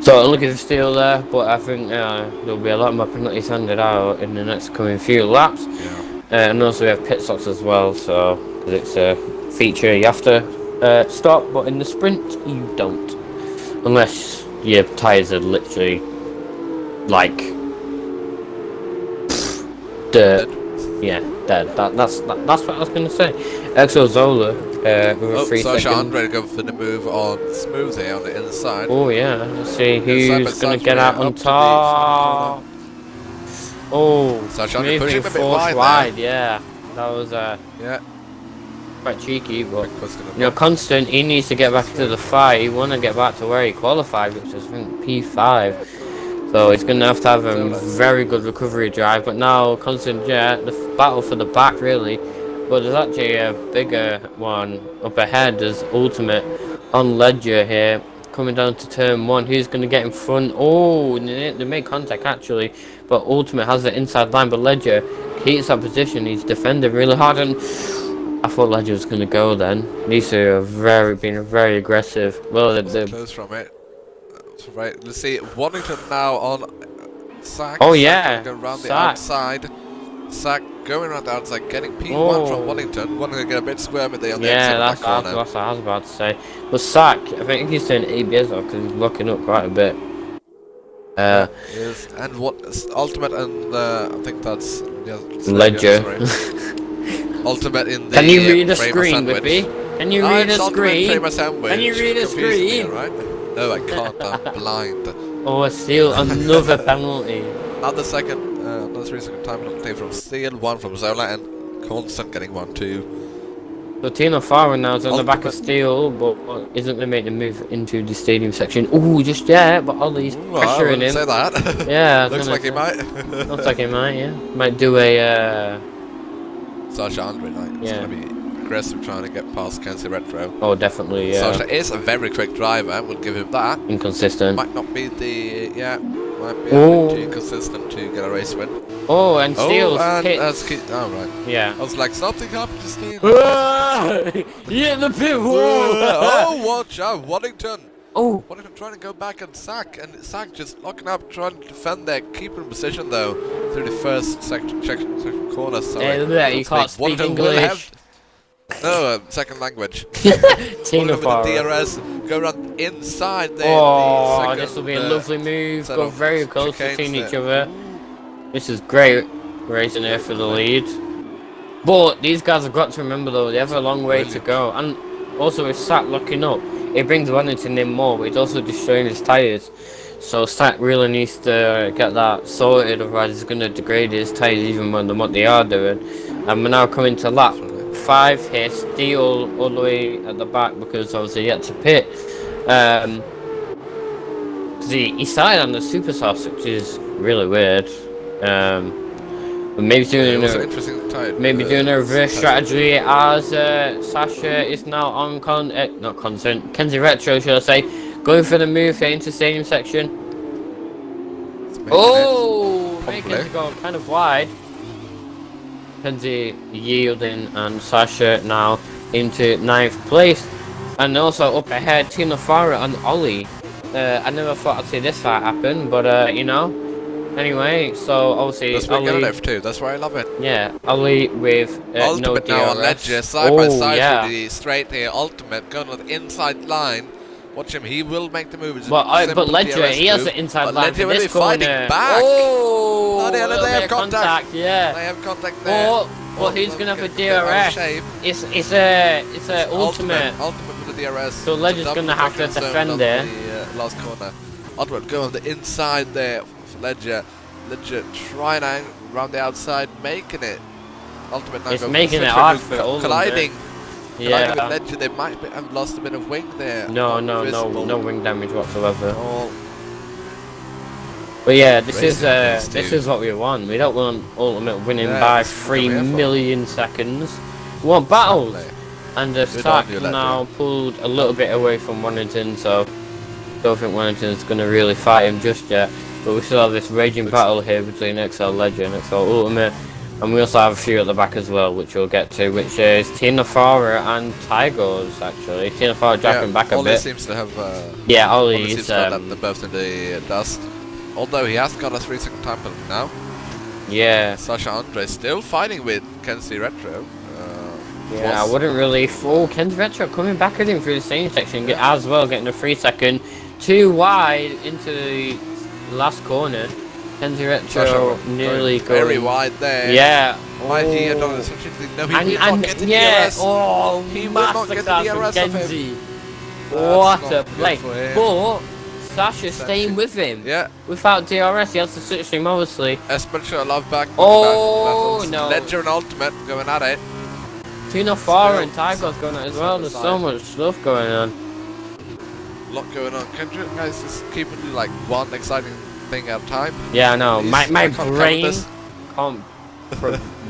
So I'm looking for Steel there, but I think there'll be a lot more penalties handed out in the next coming few laps. Yeah. And also we have pit stops as well, so cause it's a feature you have to stop, but in the sprint you don't, unless your tyres are literally like dirt. Yeah, dead. That's what I was gonna say. Exo Zola with 3 Sasha seconds. Andre going for the move on Smooth here on the inside. Oh yeah, let's see Inside who's by gonna Sasha get out up on to the top. Oh, Sasha Andre Smooth pushing being him a bit forced wide yeah. That was Yeah. quite cheeky, but Quick's gonna you know, pop. Constant, he needs to get back to the fight. He want to get back to where he qualified, which is I think P5. So he's gonna have a very good recovery drive. But now Constant, yeah, the battle for the back really. But there's actually a bigger one up ahead. There's Ultimate on Ledger here, coming down to turn 1. Who's gonna get in front? Oh, they made contact actually, but Ultimate has the inside line. But Ledger keeps that position. He's defending really hard, and I thought Ledger was gonna go then. These two are being very aggressive. Well, they're Close from it. Right, let's see. Waddington now on Sack. Oh, Sack yeah. going around the Sack. outside. Sack going around the outside, getting P1 Oh. from Waddington. Waddington get a bit squirmy there on the yeah, exit that's back corner. what I was about to say. But Sack, I think he's doing ABS off because he's looking up quite a bit. Yes, and what Ultimate and I think that's Ledger. Ultimate in the Can you read a Framer screen sandwich. with me? Can you read a screen? Framer sandwich. Can you read a Confused me, screen? right? No, I can't. I'm blind. Oh, Steel, another penalty. Another 3-second time penalty from Steel, 1 from Zola, and Constant getting 1 too. So Tino Farah now is on the back of Ultimate. Steel, but isn't going to make the move into the stadium section. Ooh, just yet, but Ollie's pressuring him. Say that. Yeah, Looks like he might. Looks like he might, yeah. Might do a Sasha Andre, like, yeah. It's going to be aggressive trying to get past Kenzie Retro. Oh, definitely, yeah. Sasha is a very quick driver, we'll give him that. Inconsistent. Might not be the, might be a Oh. bit too consistent to get a race win. Oh, and Steel's hit. Oh, right. Yeah. I was like, something happened to Steel. Yeah, the pit wall. Oh, watch out, Waddington. Oh. Waddington trying to go back and Sack just locking up, trying to defend their keeper position though through the first second corner. Sorry, Yeah, you can't speak Waddington will English. second language. Tina With the Farah. DRS, go around inside there. Oh, this will be a lovely move. set Go of very close chicanes between each there. other. This is great. Racing here for the lead. But these guys have got to remember though, they have a long way to go. And also with Sack locking up, it brings Wellington in more, but it's also destroying his tyres. So Sack really needs to get that sorted, otherwise it's going to degrade his tyres even more than what they are doing. And we're now coming to lap 5 here, Steel all the way at the back because obviously he had to pit. He started on the super soft, which is really weird. But maybe doing a reverse strategy as Sasha is now on Kenzie Retro, should I say, going for the move here into stadium section. Making it go kind of wide. Kenzie yielding and Sasha now into 9th place. And also up ahead, Tina Farah and Ollie. I never thought I'd see this fight happen, but you know. Anyway, so obviously That's Ollie, an F2, that's why I love it. yeah, Ollie with Ultimate no now on DRS. Ledger, side by side yeah. with the straight here. Ultimate going on the inside line. Watch him, he will make the move. It's a But simple Ledger, DRS he has move, the inside but line Ledger for will be this fighting corner. back. Oh, Bloody hell, little they have bit of contact. yeah. They have contact there. But who's gonna have a get out of DRS? shape. It's a ultimate. Ultimate with the DRS. So Ledger's Double gonna have to protection zone defend on it. the last corner. Ultimate go on the inside there for Ledger. Ledger trying out around the outside, making it. Ultimate now It's go making it switch hard move, for Ultimate. colliding. Colliding with Yeah. Ledger, they might have lost a bit of wing there. No Visible. wing damage whatsoever. Oh, But yeah, this Racing is what we want. We don't want Ultimate winning Yeah, by this is what 3 we're here for. million seconds. We want battles. Exactly. And the Good stack on you, Ledger. now pulled a little bit away from Wellington, so don't think Wellington's going to really fight him just yet. But we still have this raging battle here between XL Legend and XL Ultimate. And we also have a few at the back as well, which we'll get to, which is Tina Farah and Tigers, actually. Tina Farah dropping back a Ollie bit. seems to have... yeah, Ollie Ollie's... seems to have left them both in the dust. Although he has got a 3-second time penalty now. yeah. Sasha Andre still fighting with Kenzie Retro. Yeah, I wouldn't really... Oh, Ken's Retro coming back at him through the same section as well, getting a 3-second. Too wide into the last corner. Kenzie Retro nearly going... Very wide there. Yeah. Might he have done such a thing? No, he will not get the DRS. Oh, he will not get the DRS from Kenzie. What a play. But Sasha staying with him. Yeah. Without DRS, he has to switch him, obviously. Especially love back. Oh, no. Ledger and Ultimate going at it. Tina Farah and Tigers going on as well. There's so much stuff going on. A lot going on. Can you guys just keep it like one exciting thing at a time? Yeah, I know. My brain can't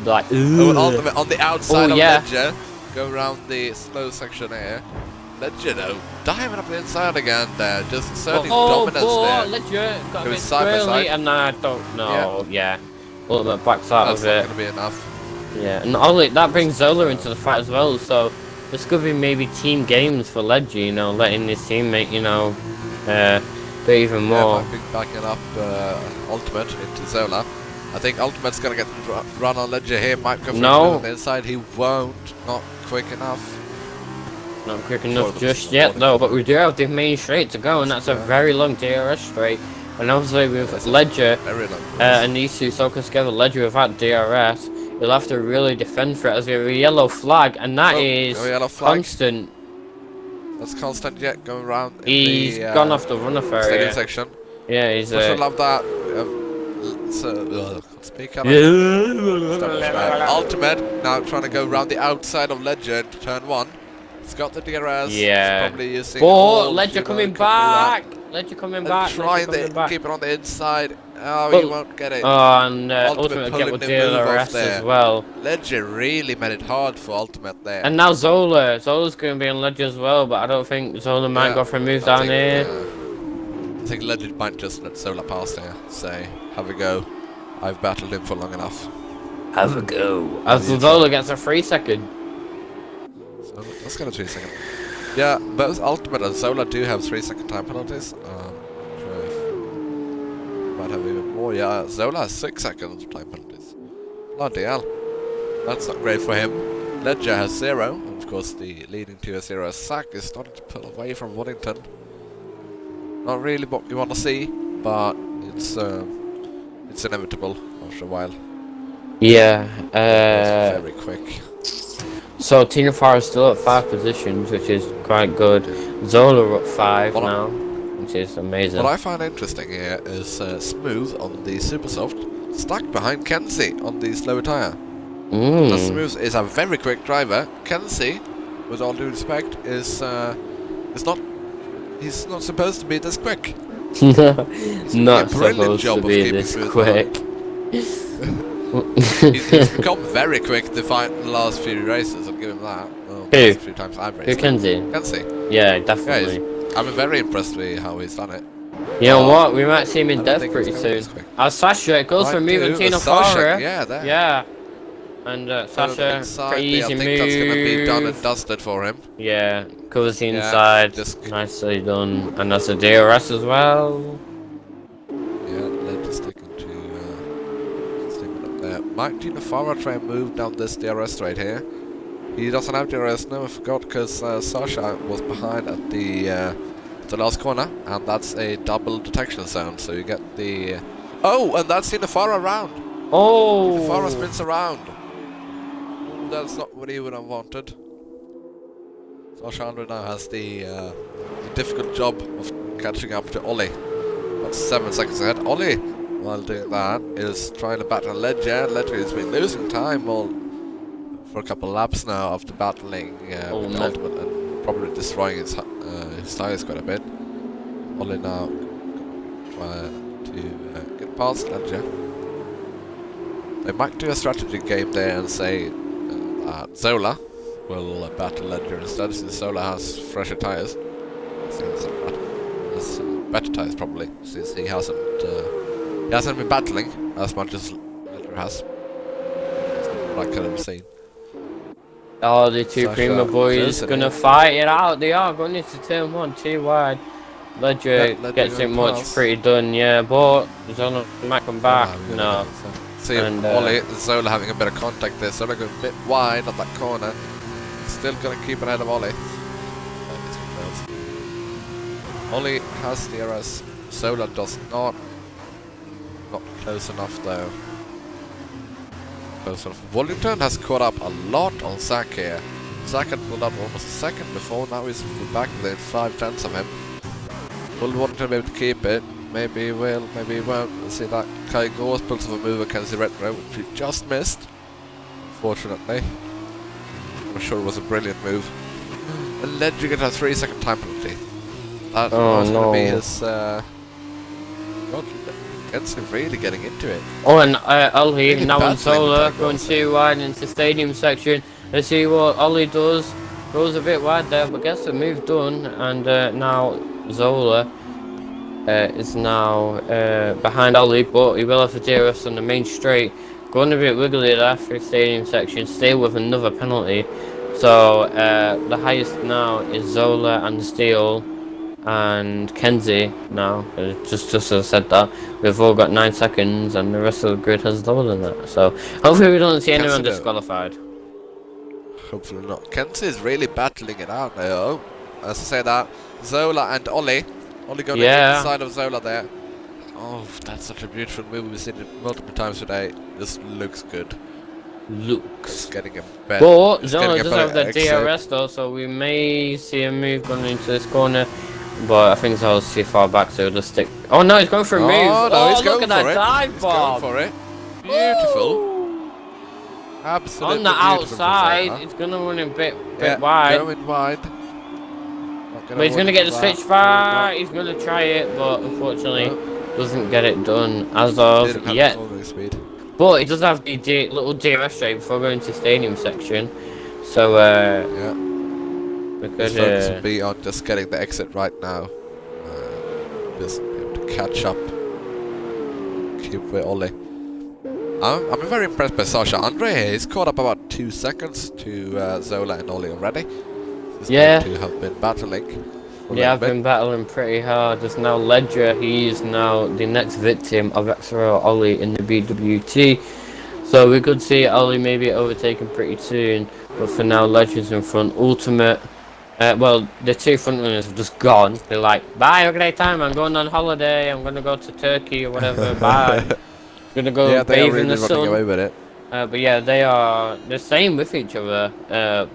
like. Ultimate on the outside of yeah. Ledger. Go around the slow section here. Ledger though, diving up the inside again there, just asserting dominance there. Ledger got a bit side by side. and I don't know. Yeah. Ultimate backs out of it. That's not going to be enough. Yeah, and Ollie, that brings Zola into the fight as well, so this could be maybe team games for Ledger, you know, letting his teammate, you know, do even more. Yeah, might be backing up Ultimate into Zola. I think Ultimate's going to get run on Ledger here, might go for on the inside, he won't, not quick enough. Not quick enough just yet though, but we do have the main straight to go, and that's a very long DRS straight. And obviously with Ledger and these two soaking together, Ledger without DRS, he'll have to really defend for it as we have a yellow flag, and that is constant. That's constant yet going around. He's gone off the runner area. Section. Yeah, he's. I love that. Speak up. Ultimate now trying to go around the outside of Ledger to turn 1. He's got the DRS. Yeah. Probably using. But Ledger coming back. Ledger coming back. Trying to keep it on the inside. Oh, he won't get it. Oh, and Ultimate get with DRS as well. Ledger really made it hard for Ultimate there. And now Zola. Zola's going to be on Ledger as well, but I don't think Zola might go for a move down here. I think Ledger might just let Zola pass here. Say, have a go. I've battled him for long enough. Have a go. As Zola gets a 3-second. So let's get a 3-second. Yeah, both Ultimate and Zola do have 3-second time penalties. Might have even more. Yeah, Zola has 6 seconds time penalties. Bloody hell. That's not great for him. Ledger has 0. And of course, the leading to a 0 sack is starting to pull away from Waddington. Not really what you want to see, but it's inevitable after a while. Yeah. It's very quick. So Tina Farah is still at 5 positions, which is quite good. Zola up 5 now, which is amazing. What I find interesting here is Smooth on the Super Soft, stuck behind Kenzie on the slower tyre. Now Smooth is a very quick driver. Kenzie, with all due respect, is not. He's not supposed to be this quick. Not supposed to be this quick. He's become very quick the last few races, I'll give him that. Well, Who? A few times I've raced. Kenzie? Kenzie. Yeah, definitely. Yeah, I'm very impressed with how he's done it. You know what? We might see him in death pretty soon. As Sasha, it goes for moving Tina Farah. Yeah, there. Yeah. And Sasha, pretty easy move. I think that's going to be done and dusted for him. Yeah, covers the inside. Nicely done. And that's a DRS as well. Yeah, they're just sticking up there. Might Tina Farah try and move down this DRS right here? He doesn't have DRS, no, I forgot, because Sasha was behind at the last corner, and that's a double detection zone, so you get the... Oh, and that's Tina Farah around! Oh! Tina Farah spins around! That's not what he would have wanted. Sasha Andre now has the difficult job of catching up to Ollie. That's 7 seconds ahead. Ollie, while doing that, is trying to battle Ledger. Ledger has been losing time for a couple of laps now after battling with Ultimate and probably destroying his tyres quite a bit. Ollie now trying to get past Ledger. They might do a strategy game there and say that Zola will battle Ledger instead, since Zola has fresher tyres. Better tyres probably, since he hasn't He hasn't been battling as much as Ledger has. What I could have seen. Oh, the two Sasha Prima boys closing gonna in. fight it out. They are going into turn 1, too wide. Ledger Ledger gets it going much past. pretty done, yeah, but Zola might come back. No. See, And, Ollie, Zola having a bit of contact there. Zola going a bit wide on that corner. Still going to keep ahead of Ollie. Ollie has the errors. Zola does not. Not close enough though. Close enough. Wallington has caught up a lot on Zach here. Zach had pulled up almost a second before. Now he's back within 5/10 of him. Will Wallington be able to keep it? Maybe he will, maybe he won't. Let's see that Kai Gores pulls off a move against the Retro, which he just missed. Unfortunately. I'm sure it was a brilliant move. And Ledger gets a 3-second time penalty. That was going to be his. God, Ken's really getting into it. Oh, and Ollie Really now on battling Zola with going Kai too wide into stadium section. Let's see what Ollie does. Goes a bit wide there, but gets the move done. And now Zola is now behind Ollie, but he will have to DRS on the main straight. Going a bit wiggly there through stadium section, still with another penalty. So the highest now is Zola and Steele and Kenzie now. Just as I said that, we've all got 9 seconds and the rest of the grid has lower than that. So hopefully we don't see anyone disqualified. Hopefully not. Kenzie is really battling it out now. As I say that, Zola and Ollie. Ollie going inside of Zola there. Oh, that's such a beautiful move. We've seen it multiple times today. This looks good. It's getting a better. But Zola does have the DRS though, so we may see a move going into this corner. But I think Zola's too far back, so he'll just stick. Oh no, he's going for a move. No, he's look going at for that it. dive bomb. Going for it. Beautiful. Absolutely on the outside, it's gonna run a bit wide. Going wide. But he's gonna get the switch back. He's gonna try it, but unfortunately doesn't get it done as of yet. But he does have the little DRS straight before going to stadium section. So we could focus be on just getting the exit right now. Just be able to catch up. Keep with Ollie. I'm very impressed by Sasha. Andre he's caught up about 2 seconds to Zola and Ollie already. Yeah. To have been battling. Yeah, I've been battling pretty hard. There's now Ledger. He's now the next victim of XRL Ollie in the BWT. So we could see Ollie maybe overtaken pretty soon. But for now, Ledger's in front. Ultimate. Well, the two front runners have just gone. They're like, bye, have a great time. I'm going on holiday. I'm going to go to Turkey or whatever. Bye. Going to go bathe in the sun. Away with it. But yeah, they're staying with each other,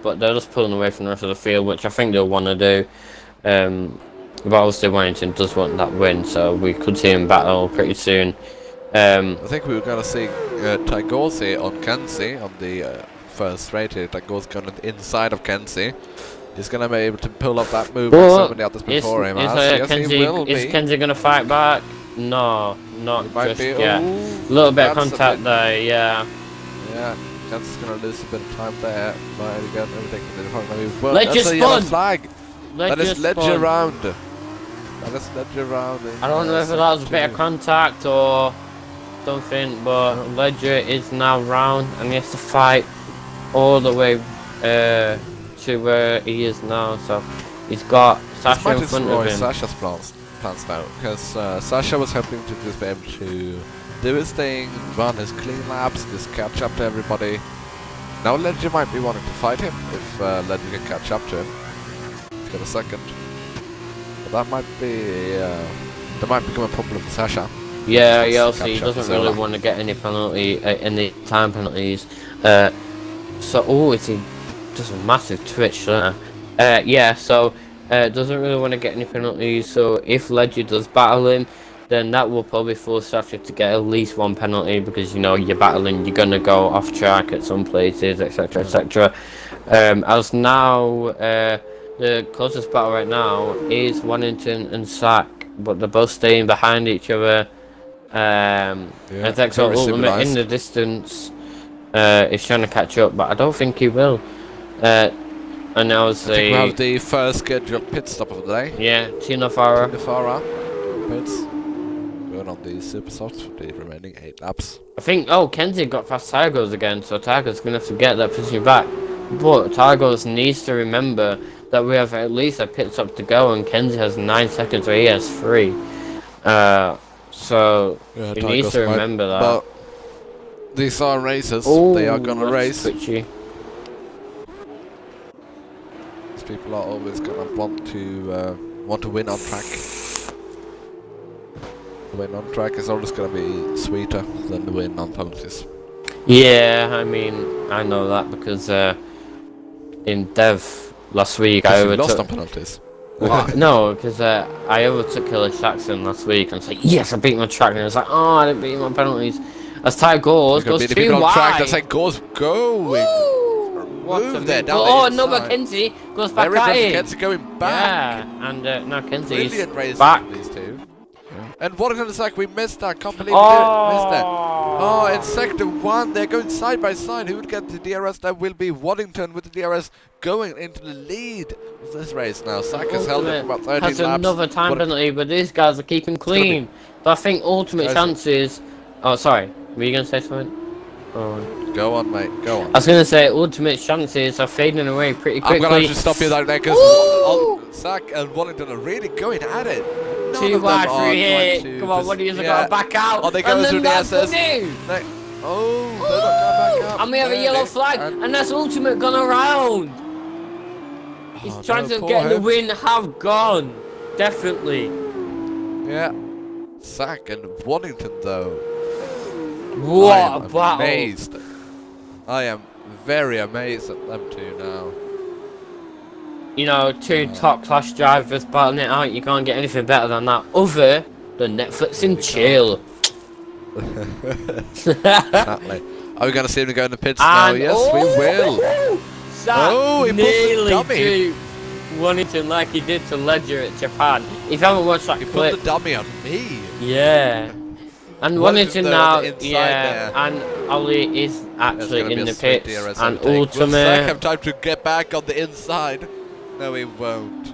but they're just pulling away from the rest of the field, which I think they'll want to do. But obviously Wellington does want that win, so we could see him battle pretty soon. I think we were going to see Tagorsi on Kenzie on the first straight here. Tagorsi going on the inside of Kenzie. He's going to be able to pull up that move like somebody others before him. Is Kenzie going to fight back? No, not just yet. A little bit of contact there, yeah. Yeah, Kenzie's going to lose a bit of time there. Might get everything in the front move. But Ledger that's a yellow spun! flag. That is Ledger round. That is Ledger round. I don't know if that was a bit of contact or something, but Ledger is now round and he has to fight all the way to where he is now. So he's got Sasha in front of him. Sasha's plans now, because Sasha was hoping to just be able to do his thing, run his clean laps, just catch up to everybody. Now Ledger might be wanting to fight him if Ledger can catch up to him. He's got a second. But that might be that might become a problem for Sasha. Yeah, he doesn't really want to get any penalty, any time penalties. So it's just a massive twitch there. Yeah, so doesn't really want to get any penalties. So if Ledger does battle him, then that will probably force Sasha to get at least one penalty, because you know you're battling, you're gonna go off track at some places, etc., etc. As now the closest battle right now is Wellington and Sack, but they're both staying behind each other. And XRL Ultimate in the distance is trying to catch up, but I don't think he will. And now I think we have the first scheduled pit stop of the day. Yeah, Tino Farah. Pits. Going going on the super soft for the remaining 8 laps. I think, oh, Kenzie got past Tigers again, so Tigers going to have to get that position back. But Tigers needs to remember that we have at least a pit stop to go, and Kenzie has 9 seconds, where he has 3. So Yeah, he needs to remember that. But these are races. Ooh, they are gonna race. Twitchy. These people are always gonna want to win on track. The win on track is always gonna be sweeter than the win on penalties. Yeah, I mean, I know that because in Dev last week I overtook. Lost on penalties. No, because I overtook Killer Jackson last week, and it's like, yes, I beat my track, and it's like, oh, I didn't beat my penalties. As Ty goes too wide. Track. That's like goes going. Move there, down oh, the no, but Kenzie goes back at it. Kenzie going back. Yeah, and now Kenzie's back. These two. And Waddington is like, we missed that. Can't believe we missed that. Oh, in sector 1, they're going side by side. Who would get the DRS? That will be Waddington with the DRS going into the lead of this race now. Sack has held it for about 30 laps. Has another time penalty, but these guys are keeping clean. But I think ultimate chances. Oh, sorry. Were you going to say something? Oh. Go on, mate. Go on. I was going to say ultimate chances are fading away pretty quickly. I'm going to have to stop you there because Sack and Waddington are really going at it. Too wide for it. Come on, what do you got to back out? Oh, they go through the SS. Oh, they're not going back up. And we have a yellow flag, and that's ultimate gone around. He's trying to get the win, have gone. Definitely. Yeah. Sack and Waddington, though. What a battle. Amazed. I am very amazed at them two now. You know, 2 top-class drivers battling it out. You can't get anything better than that, other than Netflix and chill. Exactly. Are we going to see him go in the pits now? Yes, we will. He nearly duped Waddington like he did to Ledger at Japan. If you haven't watched that clip, put the dummy on me. Yeah. And Waddington now, there. and Ollie is actually in the pits, and Ultimate. Will have time to get back on the inside? No, he won't.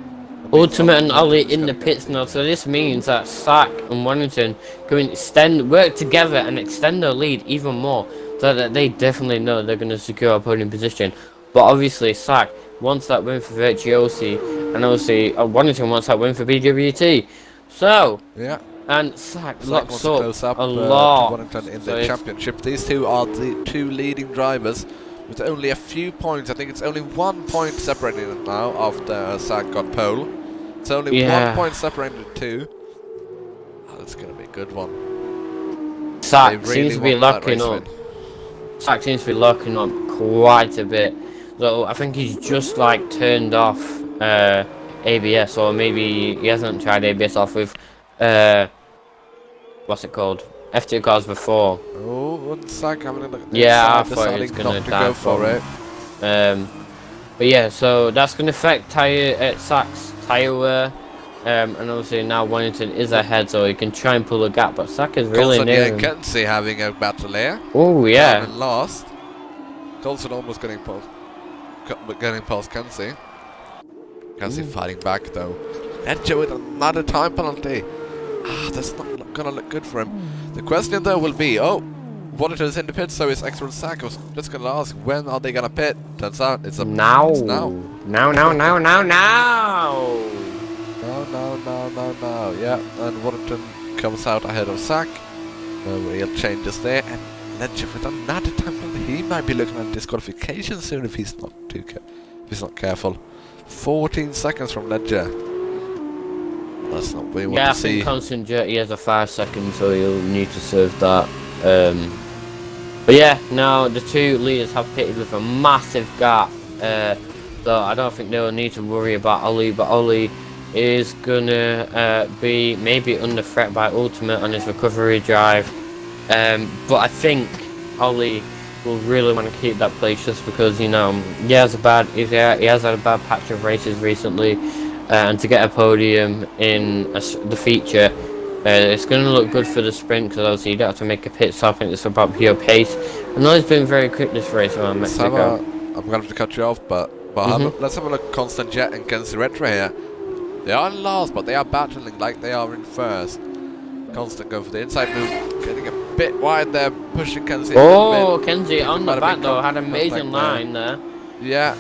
Ultimate and Ollie in the pits now, so this means that Sack and Waddington can work together and extend their lead even more, so that they definitely know they're going to secure a podium position. But obviously, Sack wants that win for Virtuosi, and obviously Waddington wants that win for BWT. So, yeah. And Sack locks up a lot. Waddington in the championship. These two are the 2 leading drivers with only a few points. I think it's only 1 point separating them now after Sack got pole. It's only 1 point separating the 2. Oh, that's going to be a good one. Sack seems to be locking up. Sack seems to be locking up quite a bit. So I think he's just like turned off ABS, or maybe he hasn't tried ABS off with what's it called? F2 cars before. Oh, Sack having a look at the I thought he was gonna die for it. But yeah, so that's gonna affect Sack's tyre wear. And obviously now Waddington is ahead, so he can try and pull a gap, but Sack is really near him. Kenzie having a battle here. Oh yeah. And last. Colson almost getting past Kenzie. Kenzie fighting back though. Ledger with another time penalty. That's not gonna look good for him. The question though will be, Waddington is in the pit, so is XRL Sack. I was just gonna ask, when are they gonna pit? Turns out it's now. It's now. Now. No. Yeah, and Waddington comes out ahead of Sack. No real changes there. And Ledger with another time penalty. He might be looking at disqualification soon if he's not careful. 14 seconds from Ledger. That's not what we want to see. I think Constant Jet, he has a 5 seconds, so he'll need to serve that. But yeah, now the 2 leaders have pitted with a massive gap. So I don't think they'll need to worry about Ollie, but Ollie is gonna be maybe under threat by Ultimate on his recovery drive. But I think Ollie will really want to keep that place just because, you know, he has had a bad patch of races recently. And to get a podium in the feature, it's going to look good for the sprint because obviously you don't have to make a pit stop and it's about pure pace. And Ollie's been very quick this race around Mexico. I'm going to have to cut you off, but let's have a look at Constant Jet and Kenzie Retro here. They are in last, but they are battling like they are in first. Constant going for the inside move, getting a bit wide there, pushing Kenzie Oh, a bit. Kenzie on the back though had amazing Contact line there. Yeah,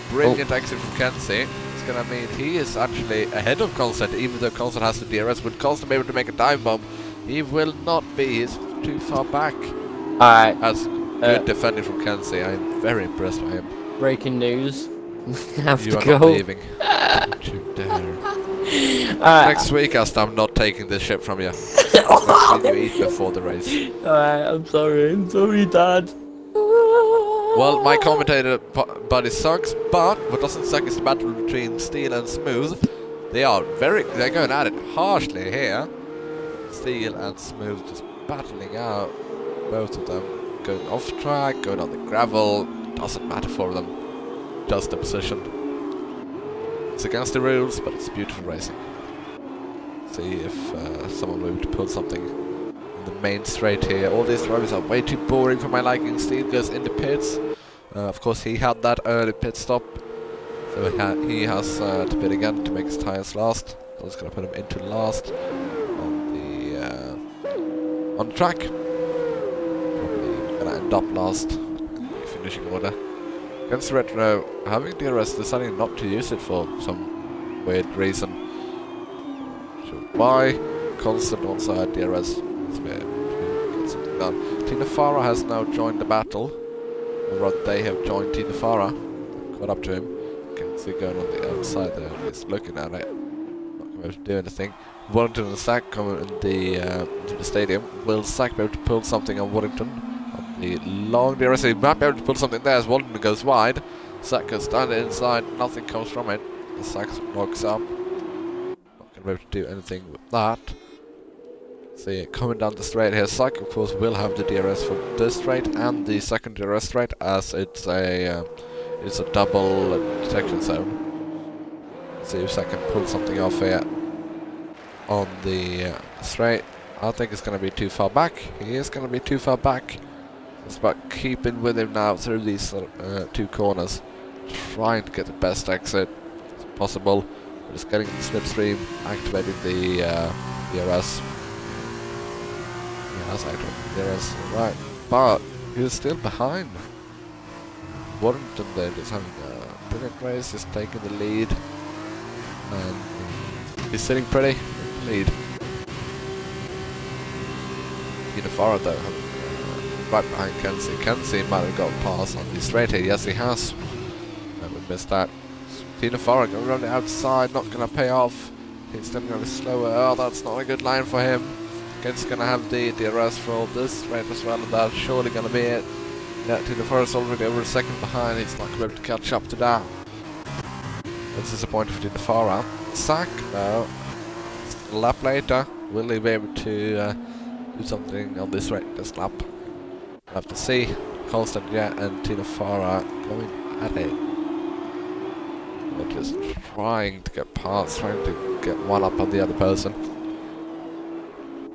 brilliant exit from Kenzie. It's going to mean he is actually ahead of Constant, even though Constant has the DRS. Would Constant be able to make a dive bomb? He will not be. He's too far back. Alright. That's good defending from Kenzie. I'm very impressed by him. Breaking news. We have You to are go. not leaving. Don't you dare. Next week, I'm not taking this ship from you. Next week you eat before the race. Alright, I'm sorry, Dad. Well, my commentator buddy sucks, but what doesn't suck is the battle between Steel and Smooth. They're going at it harshly here. Steel and Smooth just battling out. Both of them going off track, going on the gravel. Doesn't matter for them. Just the position. It's against the rules, but it's beautiful racing. See if someone will be able to pull something in the main straight here. All these drivers are way too boring for my liking. Steve goes in the pits. Of course, he had that early pit stop, so he has to pit again to make his tires last. I'm just going to put him into last on the track. Probably going to end up last finishing order. Against Retro, having DRS, deciding not to use it for some weird reason. So why? Constant also had DRS. Tina Farah has now joined the battle. Or rather, they have joined Tina Farah. Caught up to him. You can see going on the outside there. He's looking at it. Not going to be able to do anything. Wellington and Sack come into the stadium. Will Sack be able to pull something on Wellington? On the long DRS, he might be able to pull something there as Wellington goes wide. Sack goes down the inside. Nothing comes from it. The Sack locks up. Not going to be able to do anything with that. See, coming down the straight here, Sack of course will have the DRS for this straight and the second DRS straight, as it's a double detection zone. See if Sack can pull something off here on the straight. I think it's going to be too far back. He is going to be too far back. It's about keeping with him now through these two corners, trying to get the best exit as possible. Just getting the slipstream, activating the DRS. That's actually DRS, right, but he's still behind. Warrington there is having a brilliant race, he's taking the lead, and he's sitting pretty in the lead. Tina Farah though, right behind Kenzie. Kenzie might have got past on the straight here, yes he has, and we missed that. Tina Farah going around the outside, not going to pay off, he's still going to be slower. Oh, that's not a good line for him. It's going to have the DRS for this straight as well, and that's surely going to be it. Yeah, Tina Farah's already over a second behind, he's not going to be able to catch up to that. That's disappointing for Tina Farah. Sack now, a lap later, will he be able to do something on this lap? We'll have to see. Constant, yeah, and Tina Farah going at it. They're just trying to get past, trying to get one up on the other person.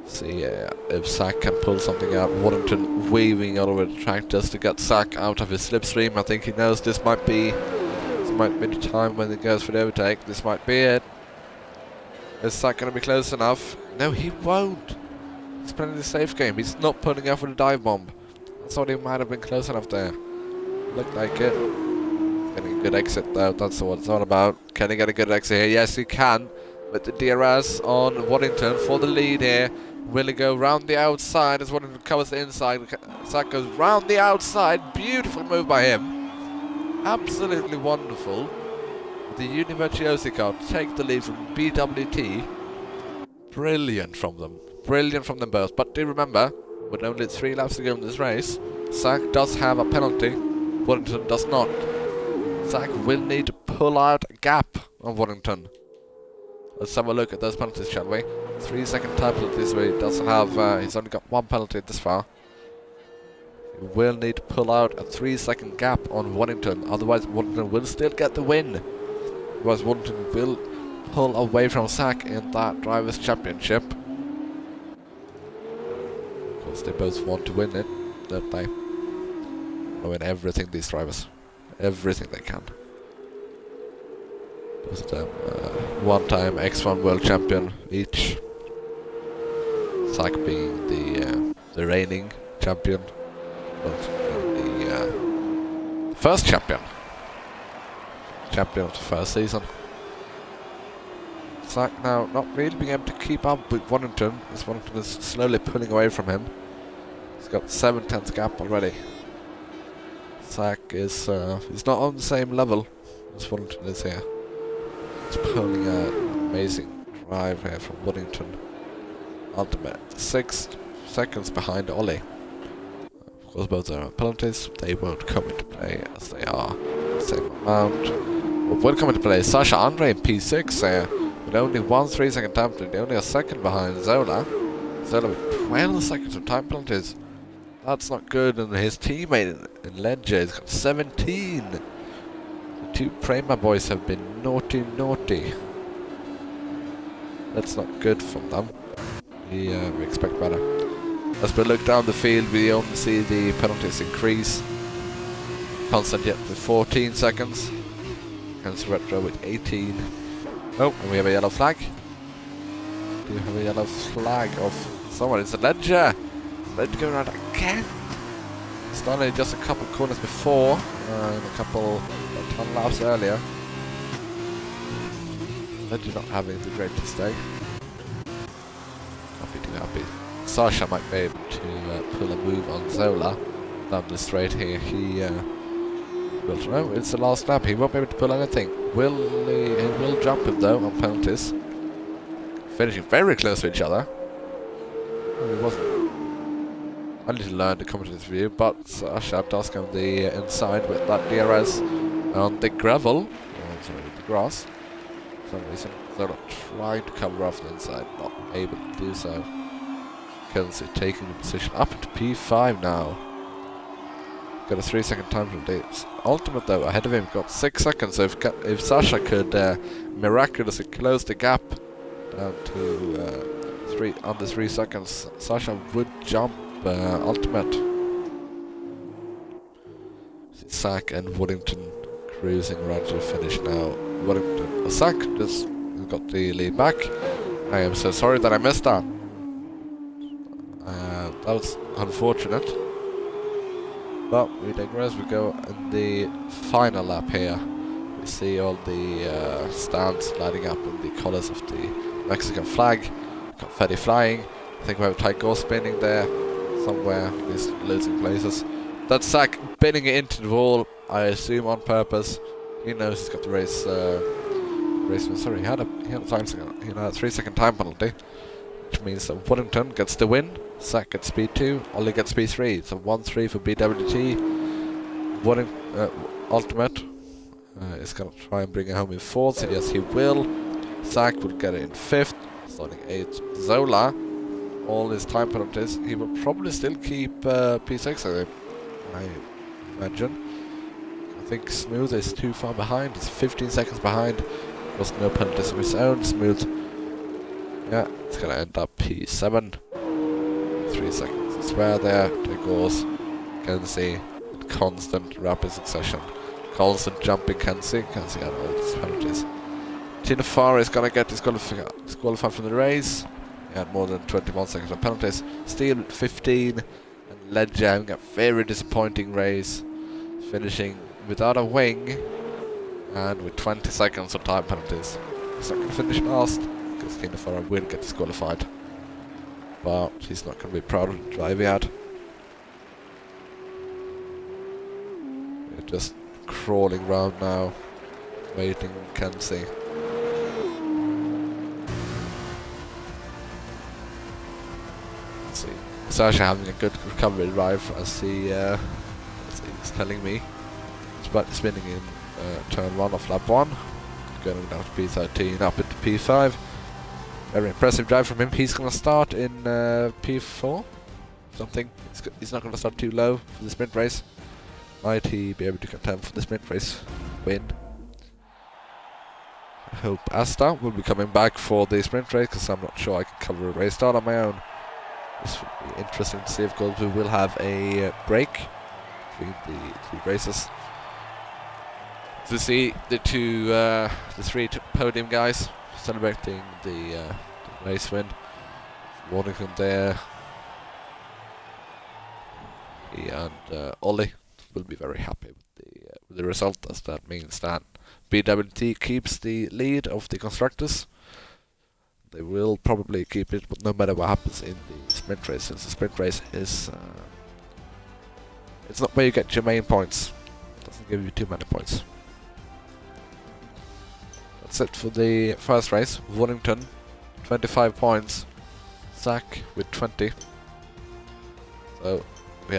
See if Sack can pull something out. Warrington weaving all over the track just to get Sack out of his slipstream. I think he knows this might be the time when he goes for the overtake. This might be it. Is Sack going to be close enough? No, he won't. He's playing the safe game. He's not pulling out for the dive bomb. I thought he might have been close enough there. Looked like it. Getting a good exit though. That's what it's all about. Can he get a good exit here? Yes, he can. With the DRS on Warrington for the lead here. Will he go round the outside as Warrington covers the inside? Sack goes round the outside. Beautiful move by him. Absolutely wonderful. The Univirtuosi car take the lead from BWT. Brilliant from them. Brilliant from them both. But do remember, with only 3 laps to go in this race, Sack does have a penalty. Warrington does not. Sack will need to pull out a gap on Warrington. Let's have a look at those penalties, shall we? 3-second time penalties where he doesn't have, he's only got 1 penalty this far. He will need to pull out a 3-second gap on Warrington, otherwise Warrington will still get the win. Otherwise Warrington will pull away from Sack in that Drivers' Championship. Of course they both want to win it, don't they? They win everything, these drivers. Everything they can. Both of them, one-time X1 World Champion each. Zach being the reigning champion, but the first champion of the first season. Zach now not really being able to keep up with Wellington, as Wellington is slowly pulling away from him. He's got 7/10 gap already. Zach is he's not on the same level as Wellington is here. He's pulling an amazing drive here from Wellington. Ultimate 6 seconds behind Ollie. Of course, both are penalties. They won't come into play as they are the same amount. What will come into play is Sasha Andre in P6 here. With only 1 3-second time penalty, only a second behind Zola. Zola with 12 seconds of time penalties. That's not good, and his teammate in Ledger has got 17. The two Prema boys have been naughty. That's not good from them. We expect better. As we look down the field, we only see the penalties increase. Constant yet with 14 seconds. Hence Retro with 18. Oh, and we have a yellow flag. Do we have a yellow flag of someone? It's a Ledger. Ledger going around again. Started just a couple corners before, and a couple ton laps earlier. Ledger not having the greatest day. Too happy. Sasha might be able to pull a move on Zola down the straight here. He will. It's the last lap. He won't be able to pull anything. He will jump him though on penalties. Finishing very close to each other. Well, he wasn't. I need to learn to come to this view, but Sasha does come the inside with that DRS on the gravel. Oh, sorry, the grass. For some reason. Zola trying to cover off the inside, not able to do so. Kelsey taking the position up into P5 now. Got a 3-second time penalty. Ultimate though, ahead of him, got 6 seconds. So if Sasha could miraculously close the gap down to under 3 seconds, Sasha would jump Ultimate. Zach and Woodington cruising around to the finish now. Woodington, Zach just got the lead back. I am so sorry that I missed that. That was unfortunate. But we digress. We go in the final lap here. We see all the stands lighting up with the colours of the Mexican flag. Confetti flying. I think we have a tight goal spinning there somewhere. He's losing places. That's Zach pinning it into the wall, I assume on purpose. He knows he's got the race. Sorry, he had a 3-second time penalty, which means that Woodington gets the win. Zach gets P2, Ollie gets P3. So 1-3 for BWT. Ultimate is going to try and bring it home in 4th. So yes, he will. Zach will get it in 5th, starting 8th. Zola, all his time penalties, he will probably still keep P6, I imagine. I think Smooth is too far behind. He's 15 seconds behind. Was no penalties of his own. Smooth, yeah, it's going to end up P7. 3 seconds to spare there. There goes Kenzie. Constant rapid succession. Constant jumping Kenzie. Kenzie had all these penalties. Tina Farr is going to get disqualified from the race. He had more than 21 seconds of penalties. Steele 15. And Ledger having a very disappointing race. Finishing without a wing. And with 20 seconds of time penalties. He's not going to finish last. Because Tina Farr will get disqualified. But he's not going to be proud of the drive he had. We're just crawling around now. Waiting, can't see. Let's see. Sasha having a good recovery drive as he's telling me. It's spinning in turn 1 of lap 1. Going down to P13, up into P5. Very impressive drive from him. He's going to start in P4. Something. He's not going to start too low for the sprint race. Might he be able to contend for the sprint race win? I hope Asta will be coming back for the sprint race, because I'm not sure I can cover a race start on my own. This will be interesting to see. Of course, we will have a break between the 2 races. To see the three podium guys celebrating the race win. Warrington there. He and Ollie will be very happy with the result, as that means that BWT keeps the lead of the constructors. They will probably keep it, but no matter what happens in the sprint race, since the sprint race is it's not where you get your main points. It doesn't give you too many points. That's it for the first race. Warrington, 25 points. Zach with 20. So we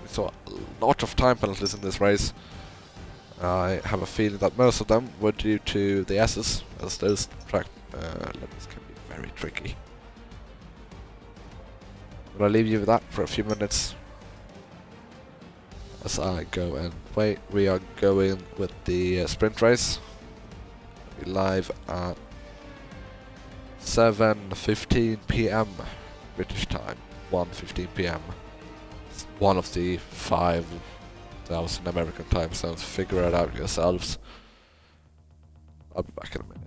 saw a lot of time penalties in this race. I have a feeling that most of them were due to the S's, as those track limits can be very tricky. But I'll leave you with that for a few minutes as I go and wait. We are going with the sprint race. We'll be live at 7:15 PM British time, 1:15 PM. It's one of the 5,000 American time zones. Figure it out yourselves. I'll be back in a minute.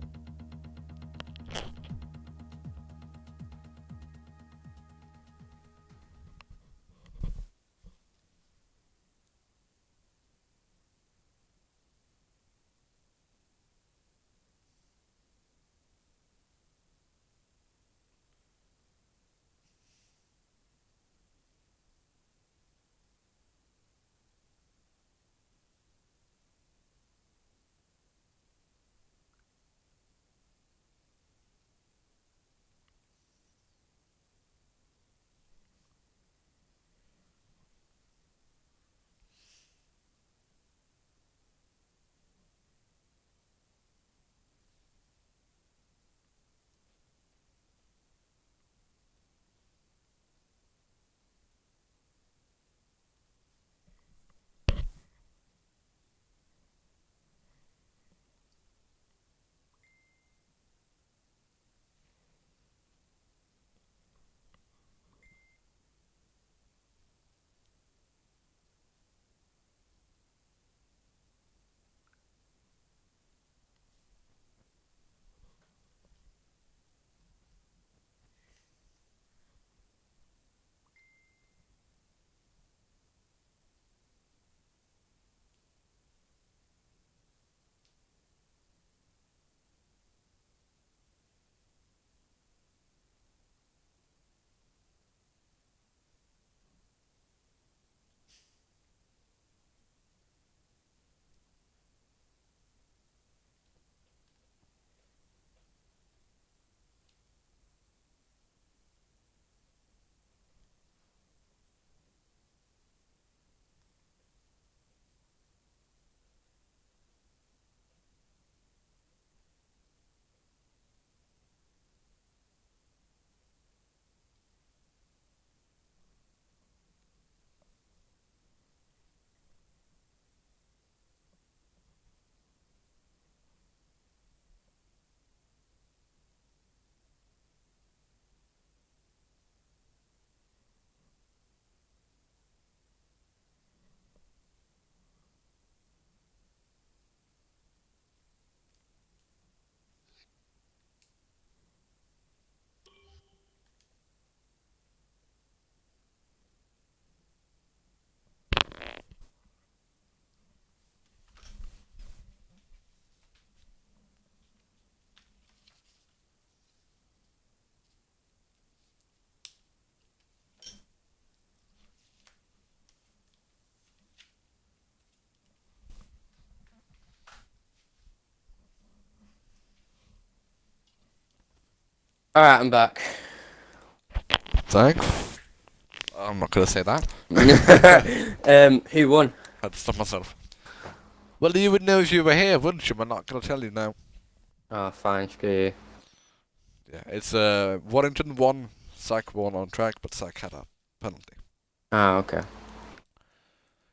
Alright, I'm back. Thanks. I'm not gonna say that. Who won? I had to stop myself. Well, you would know if you were here, wouldn't you? I'm not gonna tell you now. Oh, fine, screw you. Yeah, it's Warrington won, Zach won on track, but Zach had a penalty. Ah, okay.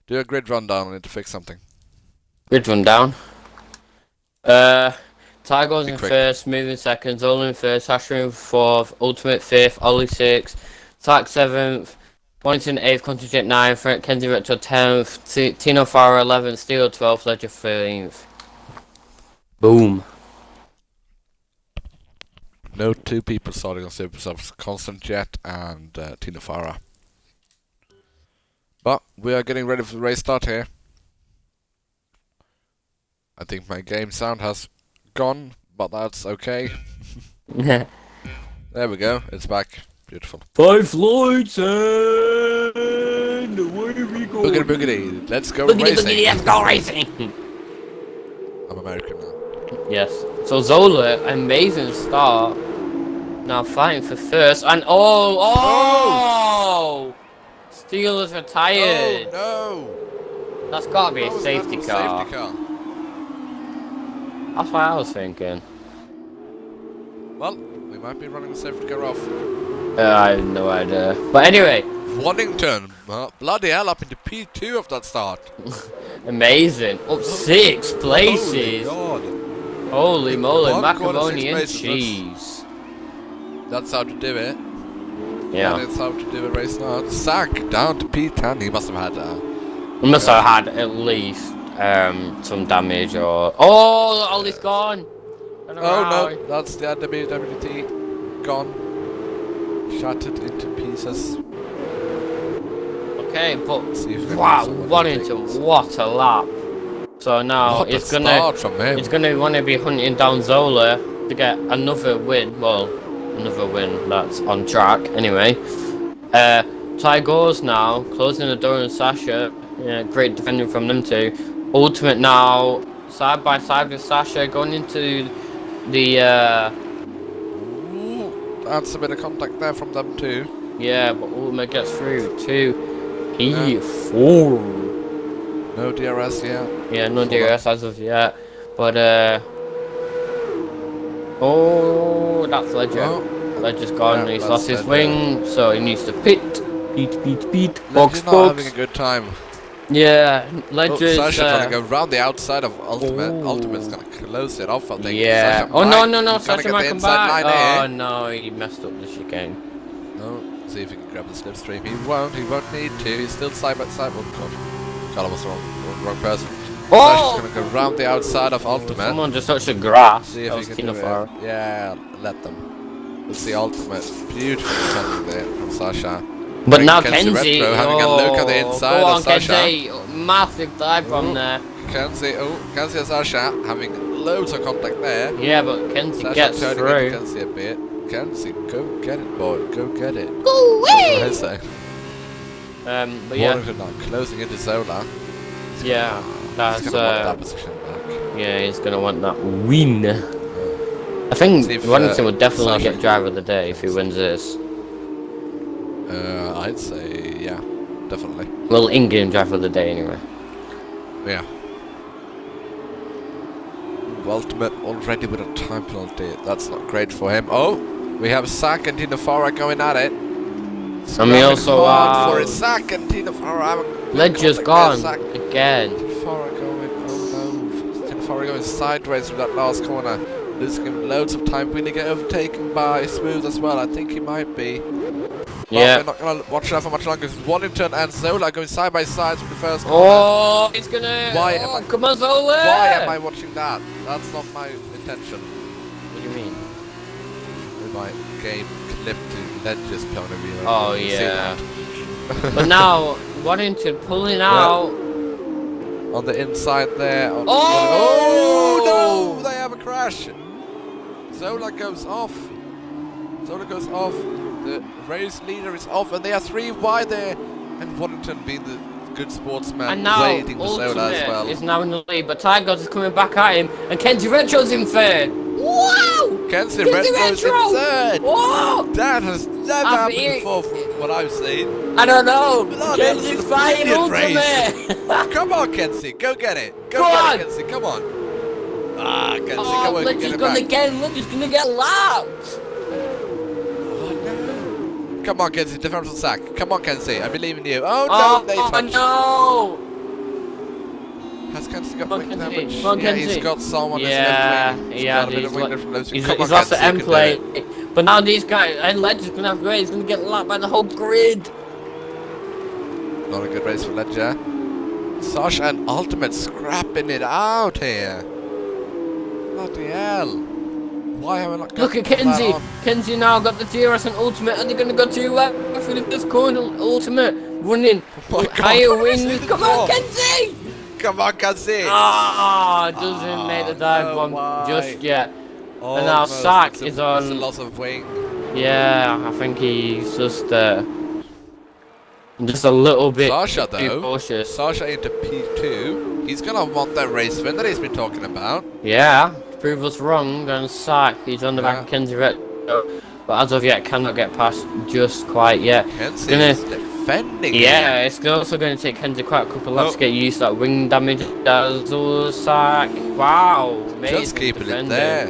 Do a grid rundown. I need to fix something. Grid rundown. Ty goes Be in quick. first, moving seconds, Ollie in first, Asher in fourth, Ultimate fifth, Ollie sixth, Tack seventh, Pointon eighth, Contingent ninth, Kenzie Rector 10th, Tino Farah 11th, Steele 12th, Ledger 13th. Boom. No two people starting on super subs. Constant Jet and Tina Farah. But we are getting ready for the race start here. I think my game sound has gone, but that's okay. There we go. It's back. Beautiful. 5 lights and away we go. Boogity boogity. Let's go Boogity racing. boogity, let's go racing. I'm American now. Yes. So Zola, amazing start. Now fighting for first, and oh! Steelers retired. Oh That's gotta be no! a safety car. Safety car. That's what I was thinking. Well, we might be running the safety car off. I have no idea. But anyway. Waddington, bloody hell, up into P2 of that start. Amazing. Up 6 places. Holy moly, macaroni and cheese. That's how to do it. Yeah. That's how to do a race now. Sack down to P10. He must have had. He must have had at least some damage or. Oh, Ollie's gone. Oh no, that's the WWT gone. Shattered into pieces. Okay, but wow, Waddington, what a lap! So now it's gonna want to be hunting down Zola to get another win. Well, another win that's on track anyway. Ty goes now, closing the door on Sasha. Yeah, great defending from them two. Ultimate now side by side with Sasha going into the. Ooh, that's a bit of contact there from them too. Yeah, but Ultimate gets through to E4. No DRS yet. Yeah, no DRS as of yet. But oh, that's Ledger. Oh. Ledger's gone. He's lost his wing, so he needs to pit. Beat. Ledger's not having a good time. Yeah, Ledger's. Sasha's trying to go round the outside of Ultimate. Ultimate's gonna close it off, I think. Yeah. Sasha no. Sasha might come back. Oh no, he messed up the chicane. No, see if he can grab the slipstream. He won't need to. He's still side by side. Oh god, I was the wrong person. Oh! Sasha's gonna go round the outside of Ultimate. Someone just touched the grass. See if he can do it. Yeah, let them. It's the Ultimate. Beautiful defending there from Sasha. But now Kenzie, having a look at the inside go on, of Sasha. Kenzie, massive dive from there. Kenzie and Sasha having loads of contact there. Yeah, but Kenzie Sasha gets turning through. into Kenzie a bit. Kenzie, go get it, boy. Go get it. Go away! That's what I say. But yeah. Waddington now closing into Zola. Yeah, that's He's gonna want that position back. yeah, he's gonna want that win. I think Waddington would definitely Sasha get driver of the day if he wins this. I'd say yeah, definitely. Well, in-game driver of the day anyway. Yeah. Ultimate already with a time penalty. That's not great for him. Oh, we have Sack and Tina Farah going at it. And we also for a Sack and Tina Farah. Ledger's gone again. Tina Farah going. Oh no! Tina Farah going sideways from that last corner. Losing him loads of time. Will he get overtaken by Smooth as well? I think he might be. Yeah. We're not going to watch that for much longer. Waddington and Zola going side by side from the first corner. Oh, it's gonna. Why oh, come on, Zola! Why am I watching that? That's not my intention. What do you mean? In my game clip to Ledger's point of view. Oh yeah. But now Waddington pulling out. On the inside there. Oh! No! They have a crash. Zola goes off. The race leader is off, and they are 3 wide there. And Waddington being the good sportsman, And now waiting for Zola as well. is now in the lead, but Tigers is coming back at him, and Kenzie Retro's in third. Wow! Kenzie Retro's in third. Whoa! That has never happened before, from what I've seen. I don't know. Bloody Kenzie's fighting Ultimate. Come on, Kenzie, go get it. Go Go get on. it, Kenzie. Come on. Ah, Kenzie, come on, Ledger's get it gonna back. Ledger's gonna get lapped. Come on, Kenzie, differential sack. Come on, Kenzie, I believe in you. Oh no, they touched. No! Has Kenzie got Come on, wing Kenzie. damage? Come on, Yeah, he's Kenzie. got someone Yeah, He's yeah, got a bit of wing damage. he's Come on, lost the Kenzie, end you can do plate. it. But now these guys, and Ledger's gonna have great. He's gonna get lapped by the whole grid. Not a good race for Ledger. Sasha and Ultimate scrapping it out here. Bloody hell. Why have I not got Look at that Kenzie. on? Kenzie now got the DRS and ultimate, and they're going to go too left for the first corner. Ultimate running Oh my God, higher what is wings. it Come for? on, Kenzie! Come on, Kenzie! Ah, doesn't make the dive no, bomb why? just yet. And now Almost. Sack It's is a on. loss of wing. Yeah, I think he's just a little bit Sasha, too though. cautious. Sasha into P2. He's gonna want that race win that he's been talking about. Yeah, to prove us wrong, and Sack, he's on the back of Kenzie Retro, but as of yet cannot get past just quite yet. Kenzie is defending. Yeah, it's also going to take Kenzie quite a couple laps to get used to that wing damage. Sack, wow, Just keeping it there.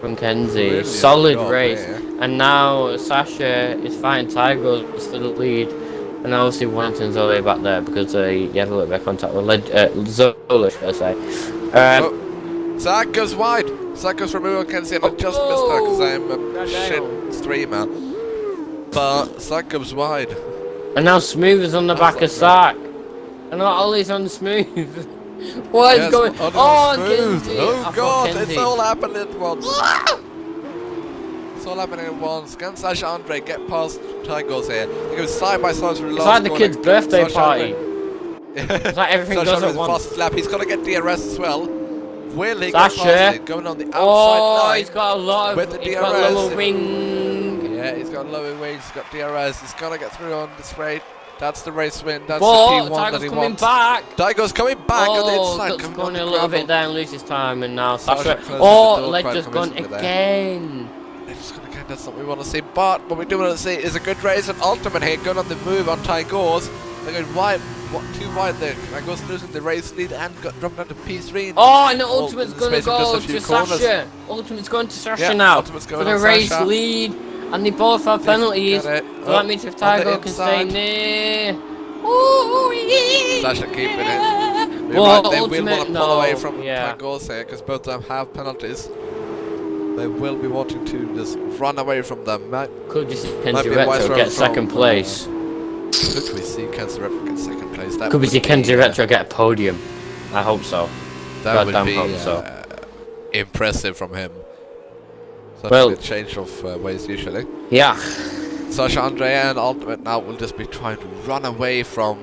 From Kenzie, Brilliant solid job race, there. and now Sasha is fighting Tiger to the lead, and obviously Warrington's all the way back there because he had a little bit of contact with Zola, should I say. Zach goes wide. Zach goes from Ewan Kenzie, and I just missed her because I'm a shit streamer. But Zach goes wide. And now Smooth is on the back of Sack, and not Ollie's on Smooth. What is going on? Oh, Kenzie. Oh God, it's all happening at once. It's all happening at once. Can Sasha Andre get past Tigers here? He goes side by side through the It's last like the corner. kid's birthday Sasha party. Andre. It's like everything Sasha goes Andre's at the once. fastest lap. He's got to get DRS as well. Will he get Sasha. past it? Going on the outside line. He's got a lot of. With the He's DRS. got a lower wing. Yeah, he's got lower wings. He's got DRS. He's gonna get through on this straight. That's the race win. That's But the P1 that Tiger's he coming wants. back. Daigo's coming back on the inside. That's Coming going on a the little bit gravel. down, loses time, and now Sasha Sasha. closes Oh, the door, Ledger's quite gone convincingly again. Ledger's gone again. That's not what we want to see. But what we do want to see is a good race and ultimate here. Going on the move on Tigers. They're going wide. Too wide there. Tigers losing the race lead and got dropped down to P3. Oh, and the Ultimate's going to go to to Sasha. Ultimate's going to Sasha now Ultimate's going for the on race Sasha. lead. And they both have penalties. So that means if Tiger can stay near. Sasha keeping it. Well, They will want to pull away from yeah. Tigers here because both of them have penalties. They will be wanting to just run away from them. Could you see Might Kenzie be a wise Retro run get from, second place? Could we see Kenzie Retro get second place? That Could we would see be, Kenzie Retro get a podium? I hope so. That would Goddamn be hope so. impressive from him. Such Well- a change of ways usually. Yeah. Sasha Andre and Ultimate now will just be trying to run away from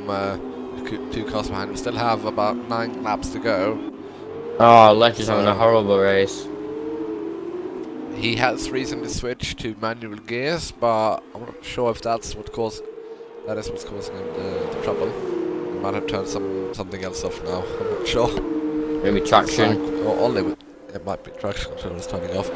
two cars behind. We still have about 9 laps to go. Oh, Ledger's having a horrible race. He has recently switched to manual gears, but I'm not sure if that's what caused. That is what's causing him the trouble. He might have turned something else off now. I'm not sure. Maybe traction. Or only it might be traction control is turning off.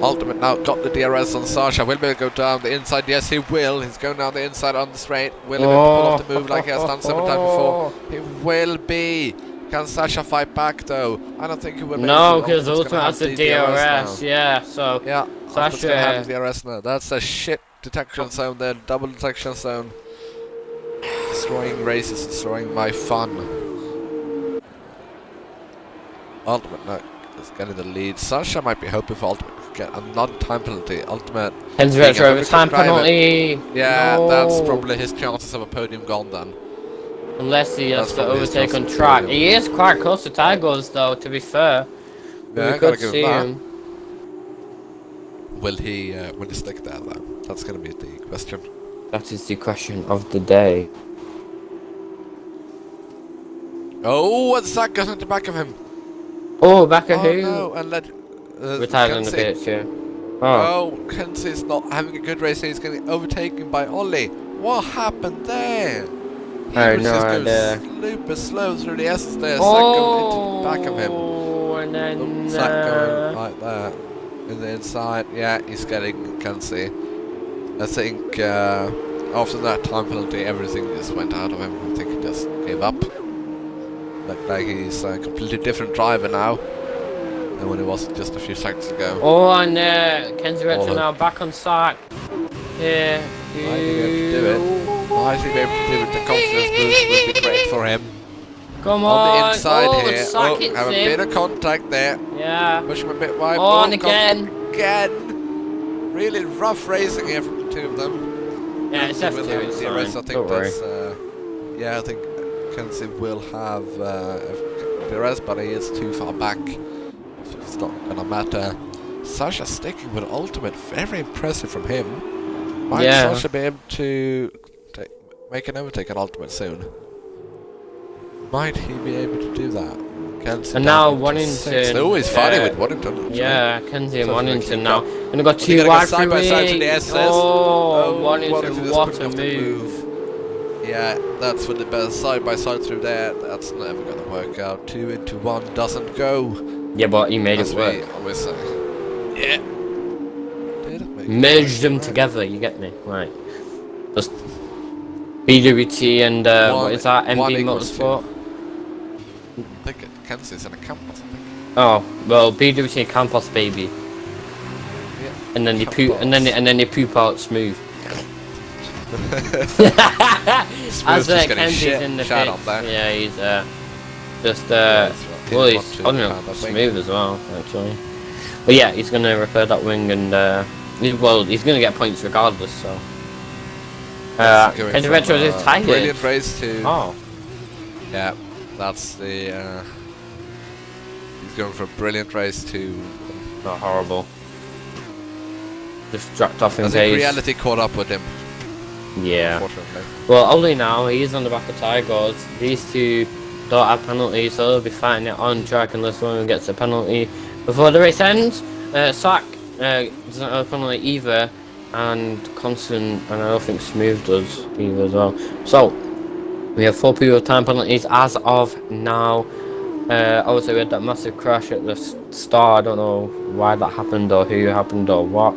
Ultimate now got the DRS on Sasha. Will he go down the inside? Yes, he will. He's going down the inside on the straight. Will he pull off the move like he has done 7 times before? He will be. Can Sasha fight back though? I don't think he will. No, because Ultimate has the DRS. Yeah, so yeah, Sasha has the DRS now. That's a shit detection zone there. Double detection zone. Destroying races, destroying my fun. Ultimate now is getting the lead. Sasha might be hoping for Ultimate to get a non-time penalty. Ultimate. Kenzie Retro with time penalty. Yeah, No. that's probably his chances of a podium gone then. Unless he has That's to probably his overtake on chance of track. podium. He is quite close to Tigers though, to be fair. Yeah, We gotta could give see him him. Will he stick there though? That's gonna be the question. That is the question of the day. Oh, and Zach got in the back of him. Oh, back at Oh who? no, and Retired on the Kenzie. pitch, yeah. Oh. Oh, Kenzie's not having a good race. He's getting overtaken by Ollie. What happened there? He I was no just idea. going super slow through the S's there. Zach going into the back of him. Oh, and then Zach going like that. In the inside, yeah, he's getting Kenzie. I think after that time penalty, everything just went out of him. I think he just gave up. Looked like he's a completely different driver now than when he was just a few seconds ago. Oh, and Kenzie Retro Oh. now back on sack. Yeah. Might be able to do it. Might be able to do it. The confidence boost would be great for him. Come On the on. inside oh, here. Sack Oh, hits have a him. bit of contact there. Yeah. Push him a bit wide. Oh, and contact again. Again. Really rough racing here from the two of them. Yeah, it's Kenzie F2, will have it's the DRS. I fine. think Don't worry. that's, yeah, I think Kenzie will have DRS, but he is too far back. So it's not gonna matter. Sasha sticking with ultimate, very impressive from him. Might Yeah. Sasha be able to make an overtake on ultimate soon? Might he be able to do that? Kelsey And down now into Waddington. sixth. Oh, he's fighting with Waddington. Actually. Yeah, Kenzie and So Waddington now. up. Gonna go But too they're gonna wide go side for by side to me. the SS. Oh, Waddington Waddington, just what putting a off the move. Yeah, that's with the best side by side through there. That's never gonna work out. 2 into 1 doesn't go. Yeah, but he made As it we work. always say. Yeah. Did it make Merged them right. together, you get me? Right. Just BWT and what is that? MD Motorsport? I think Kenzie's in a camp or something. Oh, well, BWT Campos baby. Yeah. And then they poop and then they poop out smooth. As just getting Kenzie's shit in the shot pit. on there. Yeah, he's just he's well, he's want to on pound that wing. smooth as well, actually. But yeah, he's gonna repair that wing and he's gonna get points regardless. So. And the retro is tired. Brilliant race to. Oh. Yeah, that's the. He's going from brilliant race to. Not horrible. Just dropped off in I pace. think reality caught up with him. Yeah. Unfortunately. Well, Ollie now, he's on the back of Tigers. These two don't have penalties, so they'll be fighting it on track unless one gets a penalty before the race ends. Sack doesn't have a penalty either, and Constant, and I don't think Smooth does either as well. So, we have 4 people with time penalties as of now. Obviously, we had that massive crash at the start. I don't know why that happened or who happened or what.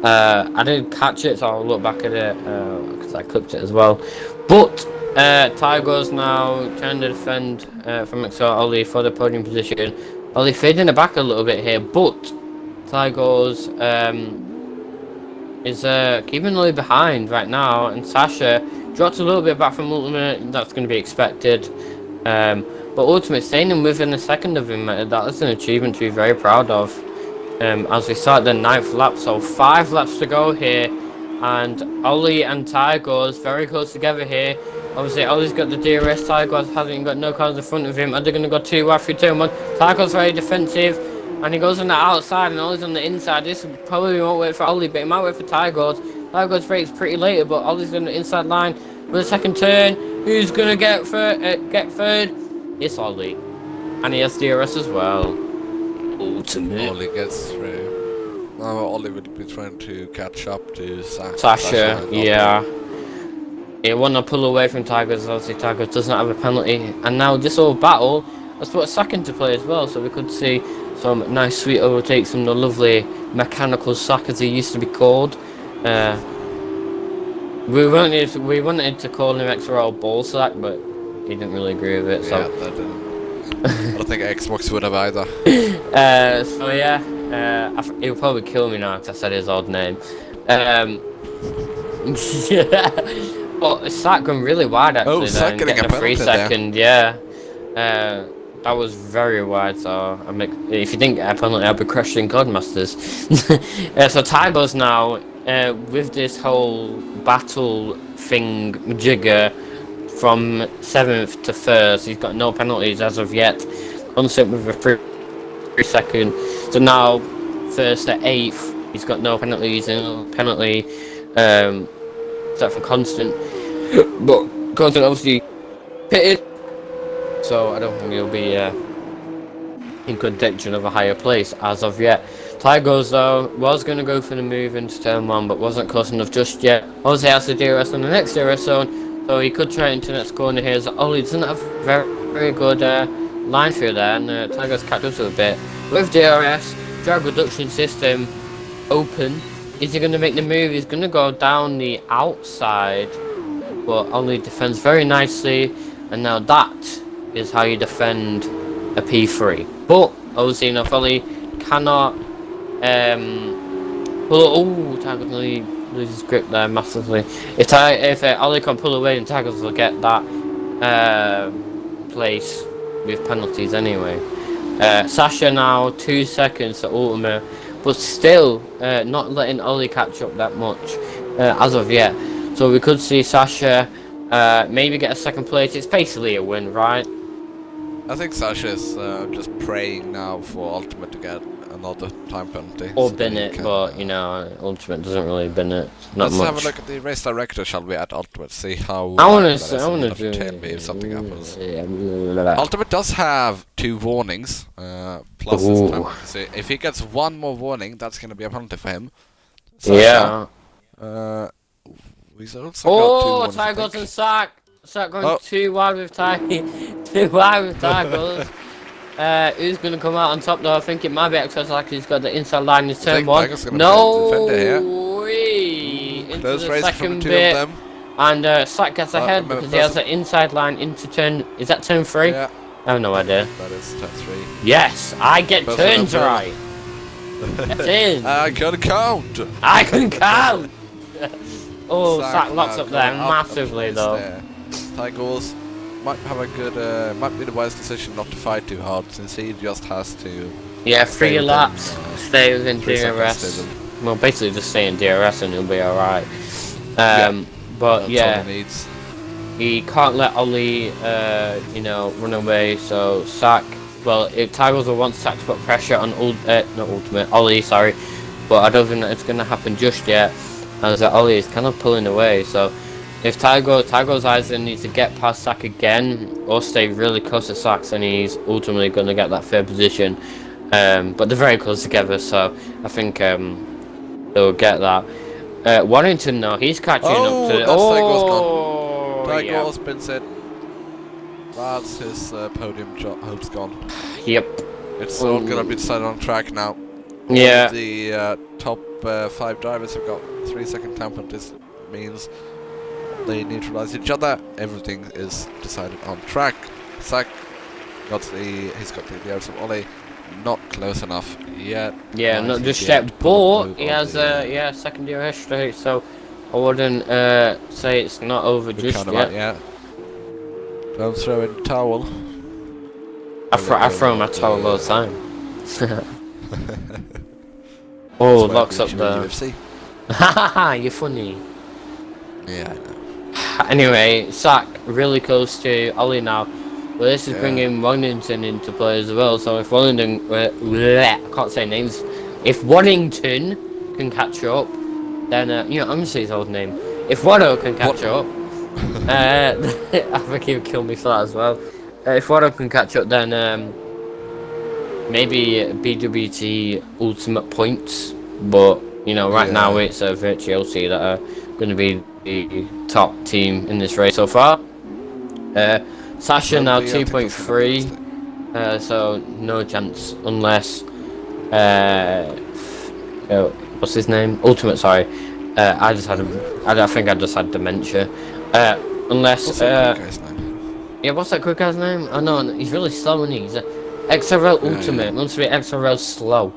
I didn't catch it, so I'll look back at it because I clipped it as well. But Tigers now trying to defend from XRL Ollie for the podium position. Ollie fading the back a little bit here, but Tigers is keeping Ollie behind right now, and Sasha dropped a little bit back from Ultimate. That's going to be expected. But Ultimate staying within a second of him, that is an achievement to be very proud of. As we start the 9th lap, so 5 laps to go here, and Ollie and Tigers very close together here. Obviously, Ollie's got the DRS, Tigers hasn't got no cars in front of him. Are they going to go 2 wide through turn 1? Tigers very defensive, and he goes on the outside, and Ollie's on the inside. This probably won't work for Ollie, but it might work for Tigers. Tigers brakes pretty later, but Ollie's on the inside line with a second turn. Who's going to get third? It's Ollie, and he has DRS as well. Ultimate. Ollie gets through. Now Ollie would be trying to catch up to Sasha, yeah. He want to pull away from Tigers. Obviously, Tigers doesn't have a penalty, and now this whole battle has put a Sack into play as well. So we could see some nice, sweet overtakes from the lovely mechanical Sack, as he used to be called. We wanted to call him XRL Ball Sack, but he didn't really agree with it. So. Yeah, that didn't. I don't think Xbox would have either. So yeah, he'll probably kill me now because I said his odd name. But Sack gone really wide actually. Sack getting a 3 second, yeah. That was very wide. So if you didn't get a penalty, I'd be crushing Codemasters. So Tigers now with this whole battle thing jigger. From 7th to 1st, he's got no penalties as of yet. Constant with a 3 second. So now 1st to 8th, he's got no penalties and penalty except for Constant. But Constant obviously pitted, so I don't think he'll be in contention of a higher place as of yet. Tigers though was going to go for the move into turn 1, but wasn't close enough just yet. Obviously has the DRS on the next DRS zone. So he could try into the next corner here. So Ollie doesn't have very good line through there, and Tigers catch up to a bit. With DRS, drag reduction system open. Is he going to make the move? He's going to go down the outside, but Ollie defends very nicely, and now that is how you defend a P3. But obviously enough, Ollie cannot. Tigers really loses grip there massively. If Ollie can pull away, then Tigers will get that place with penalties anyway. Sasha now 2 seconds to Ultimate, but still not letting Ollie catch up that much as of yet. So we could see Sasha maybe get a 2nd place. It's basically a win, right? I think Sasha's just praying now for Ultimate to get another time penalty. Or so bin he it, can, but you know, Ultimate doesn't really bin it. Not let's much. have a look at the race director, shall we, at Ultimate, see how I wanna, that is, I and wanna you'll have to do. tell me if something happens. Yeah. Ultimate does have 2 warnings, plus his time penalty. If he gets 1 more warning, that's going to be a penalty for him. Sasha, he's also got 2 warnings, Ty goes and Sack. Sack going too wide with Ty. Too wide with Ty goes. Who's going to come out on top though? I think it might be XRL. He's got the inside line in turn 1. No way! Into Close the race second from the 2 bit. of them. And Sack gets ahead because he has an inside line into turn. Is that turn 3? Yeah. I have no idea. That is turn 3. Yes, I get turns right. That's in. I can count. I can count. Oh, Sack locks now up there going massively the though. there. Tigers might have a good, might be the wise decision not to fight too hard, since he just has to. Yeah, 3 laps, stay within 3 seconds DRS. Well, basically just stay in DRS and he'll be alright. But that's yeah, all he needs. he can't let Ollie, you know, run away. So Sack, well, if Tigers will want Sack to put pressure on not Ultimate, Ollie, sorry. But I don't think that it's going to happen just yet, as Ollie is kind of pulling away. So if Tygo's either needs to get past Sack again or stay really close to Sack, then he's ultimately going to get that 3rd position. But they're very close together, so I think they'll get that. Warrington, though, he's catching up to. Tygo's been set. That's his podium hopes gone. Yep. It's all gonna be decided on track now. Yeah. All the top 5 drivers have got 3-second time penalties. Means they neutralize each other. Everything is decided on track. Sack he's got the DRS of Ollie. Not close enough yet. Yeah, not just yet, but he has second DRS straight, so I wouldn't say it's not over just yet. Yeah. Don't throw in the towel. I throw my towel all the time. Oh, locks up there. Haha, you're funny. Yeah, I know. Anyway, Sack really close to Ollie now. Well, this is bringing Waddington into play as well. So if Waddington, I can't say names. If Waddington can catch up, then you know, I'm gonna say his old name. If Waddo can catch up, I think he'll kill me for that as well. If Waddo can catch up, then maybe BWT Ultimate points. But you know, right now it's Virtuosi that are going to be the top team in this race so far. Sasha now 2.3, so no chance unless what's his name? Ultimate, sorry. I think I just had dementia. Unless what's that quick guy's name? Yeah, what's that quick guy's name? I know he's really slow, and he's XRL Ultimate. Wants to be XRL Slow.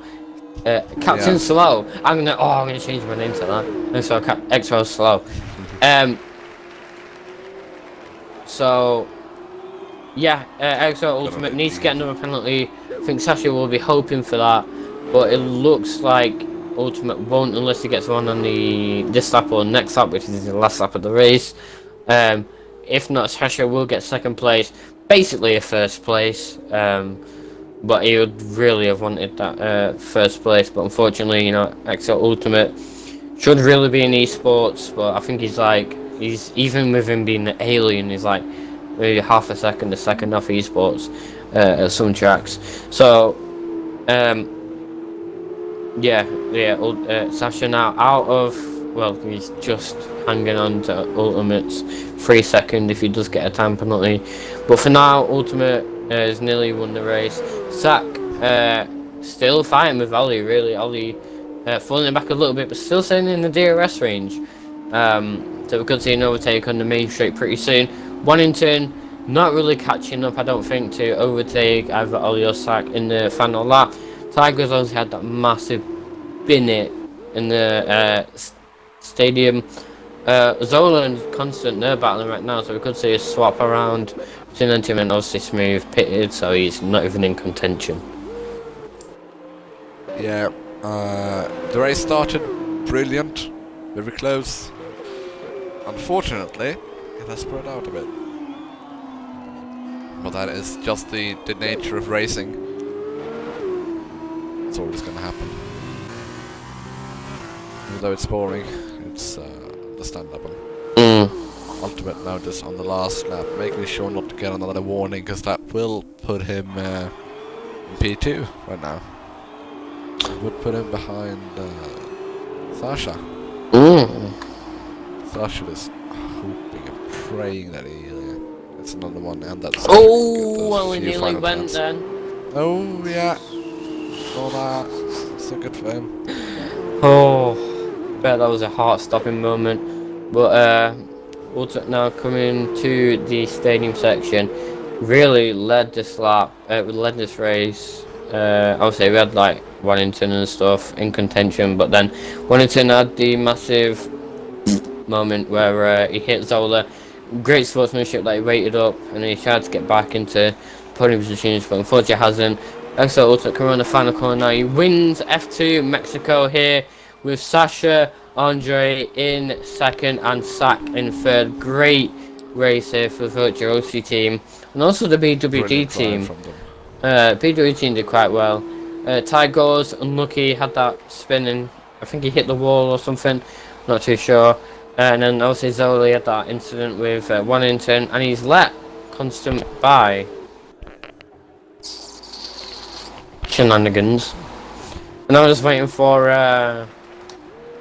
Captain Slow. I'm gonna change my name to that. And so XRL Slow. So yeah, XRL Ultimate needs to get another penalty. I think Sasha will be hoping for that, but it looks like Ultimate won't unless he gets one on this lap or next lap, which is the last lap of the race. If not, Sasha will get 2nd place, basically a 1st place. But he would really have wanted that 1st place. But unfortunately, you know, XL Ultimate should really be in esports. But I think he's even with him being an alien, he's like maybe half a second off esports at some tracks. So Sasha now out of, well, he's just hanging on to Ultimate's 3 second if he does get a time penalty. But for now, Ultimate has nearly won the race. Sack still fighting with Ollie, really. Ollie falling back a little bit, but still staying in the DRS range. So we could see an overtake on the main straight pretty soon. Waddington not really catching up, I don't think, to overtake either Ollie or Sack in the final lap. Tigers also had that massive binnet in the stadium. Zola and Constant, they're battling right now, so we could see a swap around between them two, and obviously Smooth pitted, so he's not even in contention. Yeah, the race started brilliant, very close. Unfortunately, it has spread out a bit. But that is just the nature of racing. That's always going to happen. Even though it's boring, it's understandable. Ultimate now just on the last lap, making sure not to get another warning, because that will put him in P2 right now. It would put him behind Sasha. Sasha is hoping and praying that he gets another one, and that's well, we nearly went then. Oh yeah, all that. So good for him. Oh, bet that was a heart-stopping moment. But now coming to the stadium section, really led this race. I would say we had like Wellington and stuff in contention, but then Wellington had the massive moment where he hit Zola. Great sportsmanship that he waited up and he tried to get back into podium positions, but unfortunately hasn't. XRL Ultimate coming on the final corner now. He wins F2 Mexico here with Sasha Andre in second and Sack in third. Great race here for the Virtual OC team and also the BWD team. BWD team did quite well. Ty Gore's unlucky, had that spinning. I think he hit the wall or something. Not too sure. And then obviously Zola had that incident with Wellington, and he's let Constant by. Shenanigans. And I'm just waiting for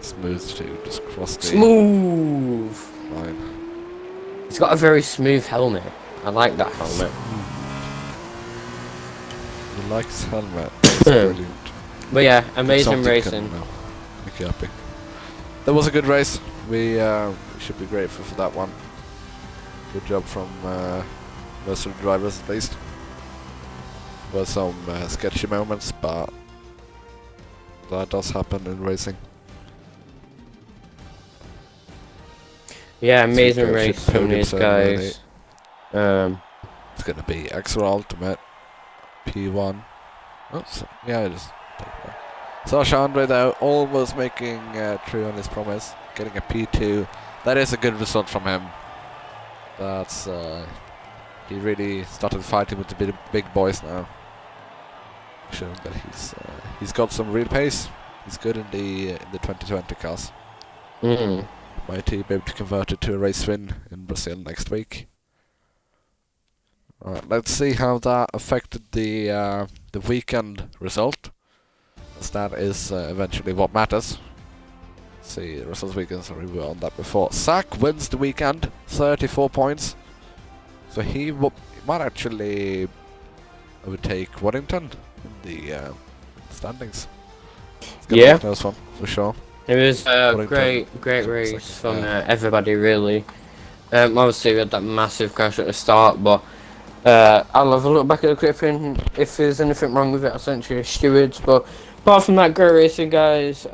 Smooth to just cross the smooth line. He's got a very smooth helmet. I like that helmet. He likes his helmet. It's brilliant. But yeah, amazing racing. Make you happy. That was a good race. We should be grateful for that one. Good job from most of the drivers at least. There were some sketchy moments, but that does happen in racing. Yeah, amazing race from these guys. It's gonna be XRL Ultimate P1. Oops, yeah, it is. Sasha Andre though, almost making true on his promise, getting a P2. That is a good result from him. That's he really started fighting with the big boys now, showing that he's got some real pace. He's good in the 2020 cars. Might he be able to convert it to a race win in Brazil next week? Alright, let's see how that affected the weekend result, as that is eventually what matters. Let's see, the results weekend, sorry, we were on that before. Sack wins the weekend, 34 points. So he might actually overtake Waddington in the standings. It's gonna be a close one, for sure. It was a great race from everybody, really. Obviously, we had that massive crash at the start, but I'll have a look back at the clipping. If there's anything wrong with it, I'll send you stewards. But apart from that, great racing, guys.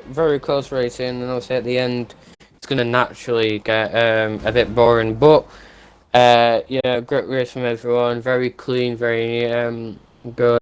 Very close racing, and obviously at the end, it's going to naturally get a bit boring. But yeah, great race from everyone. Very clean, very good.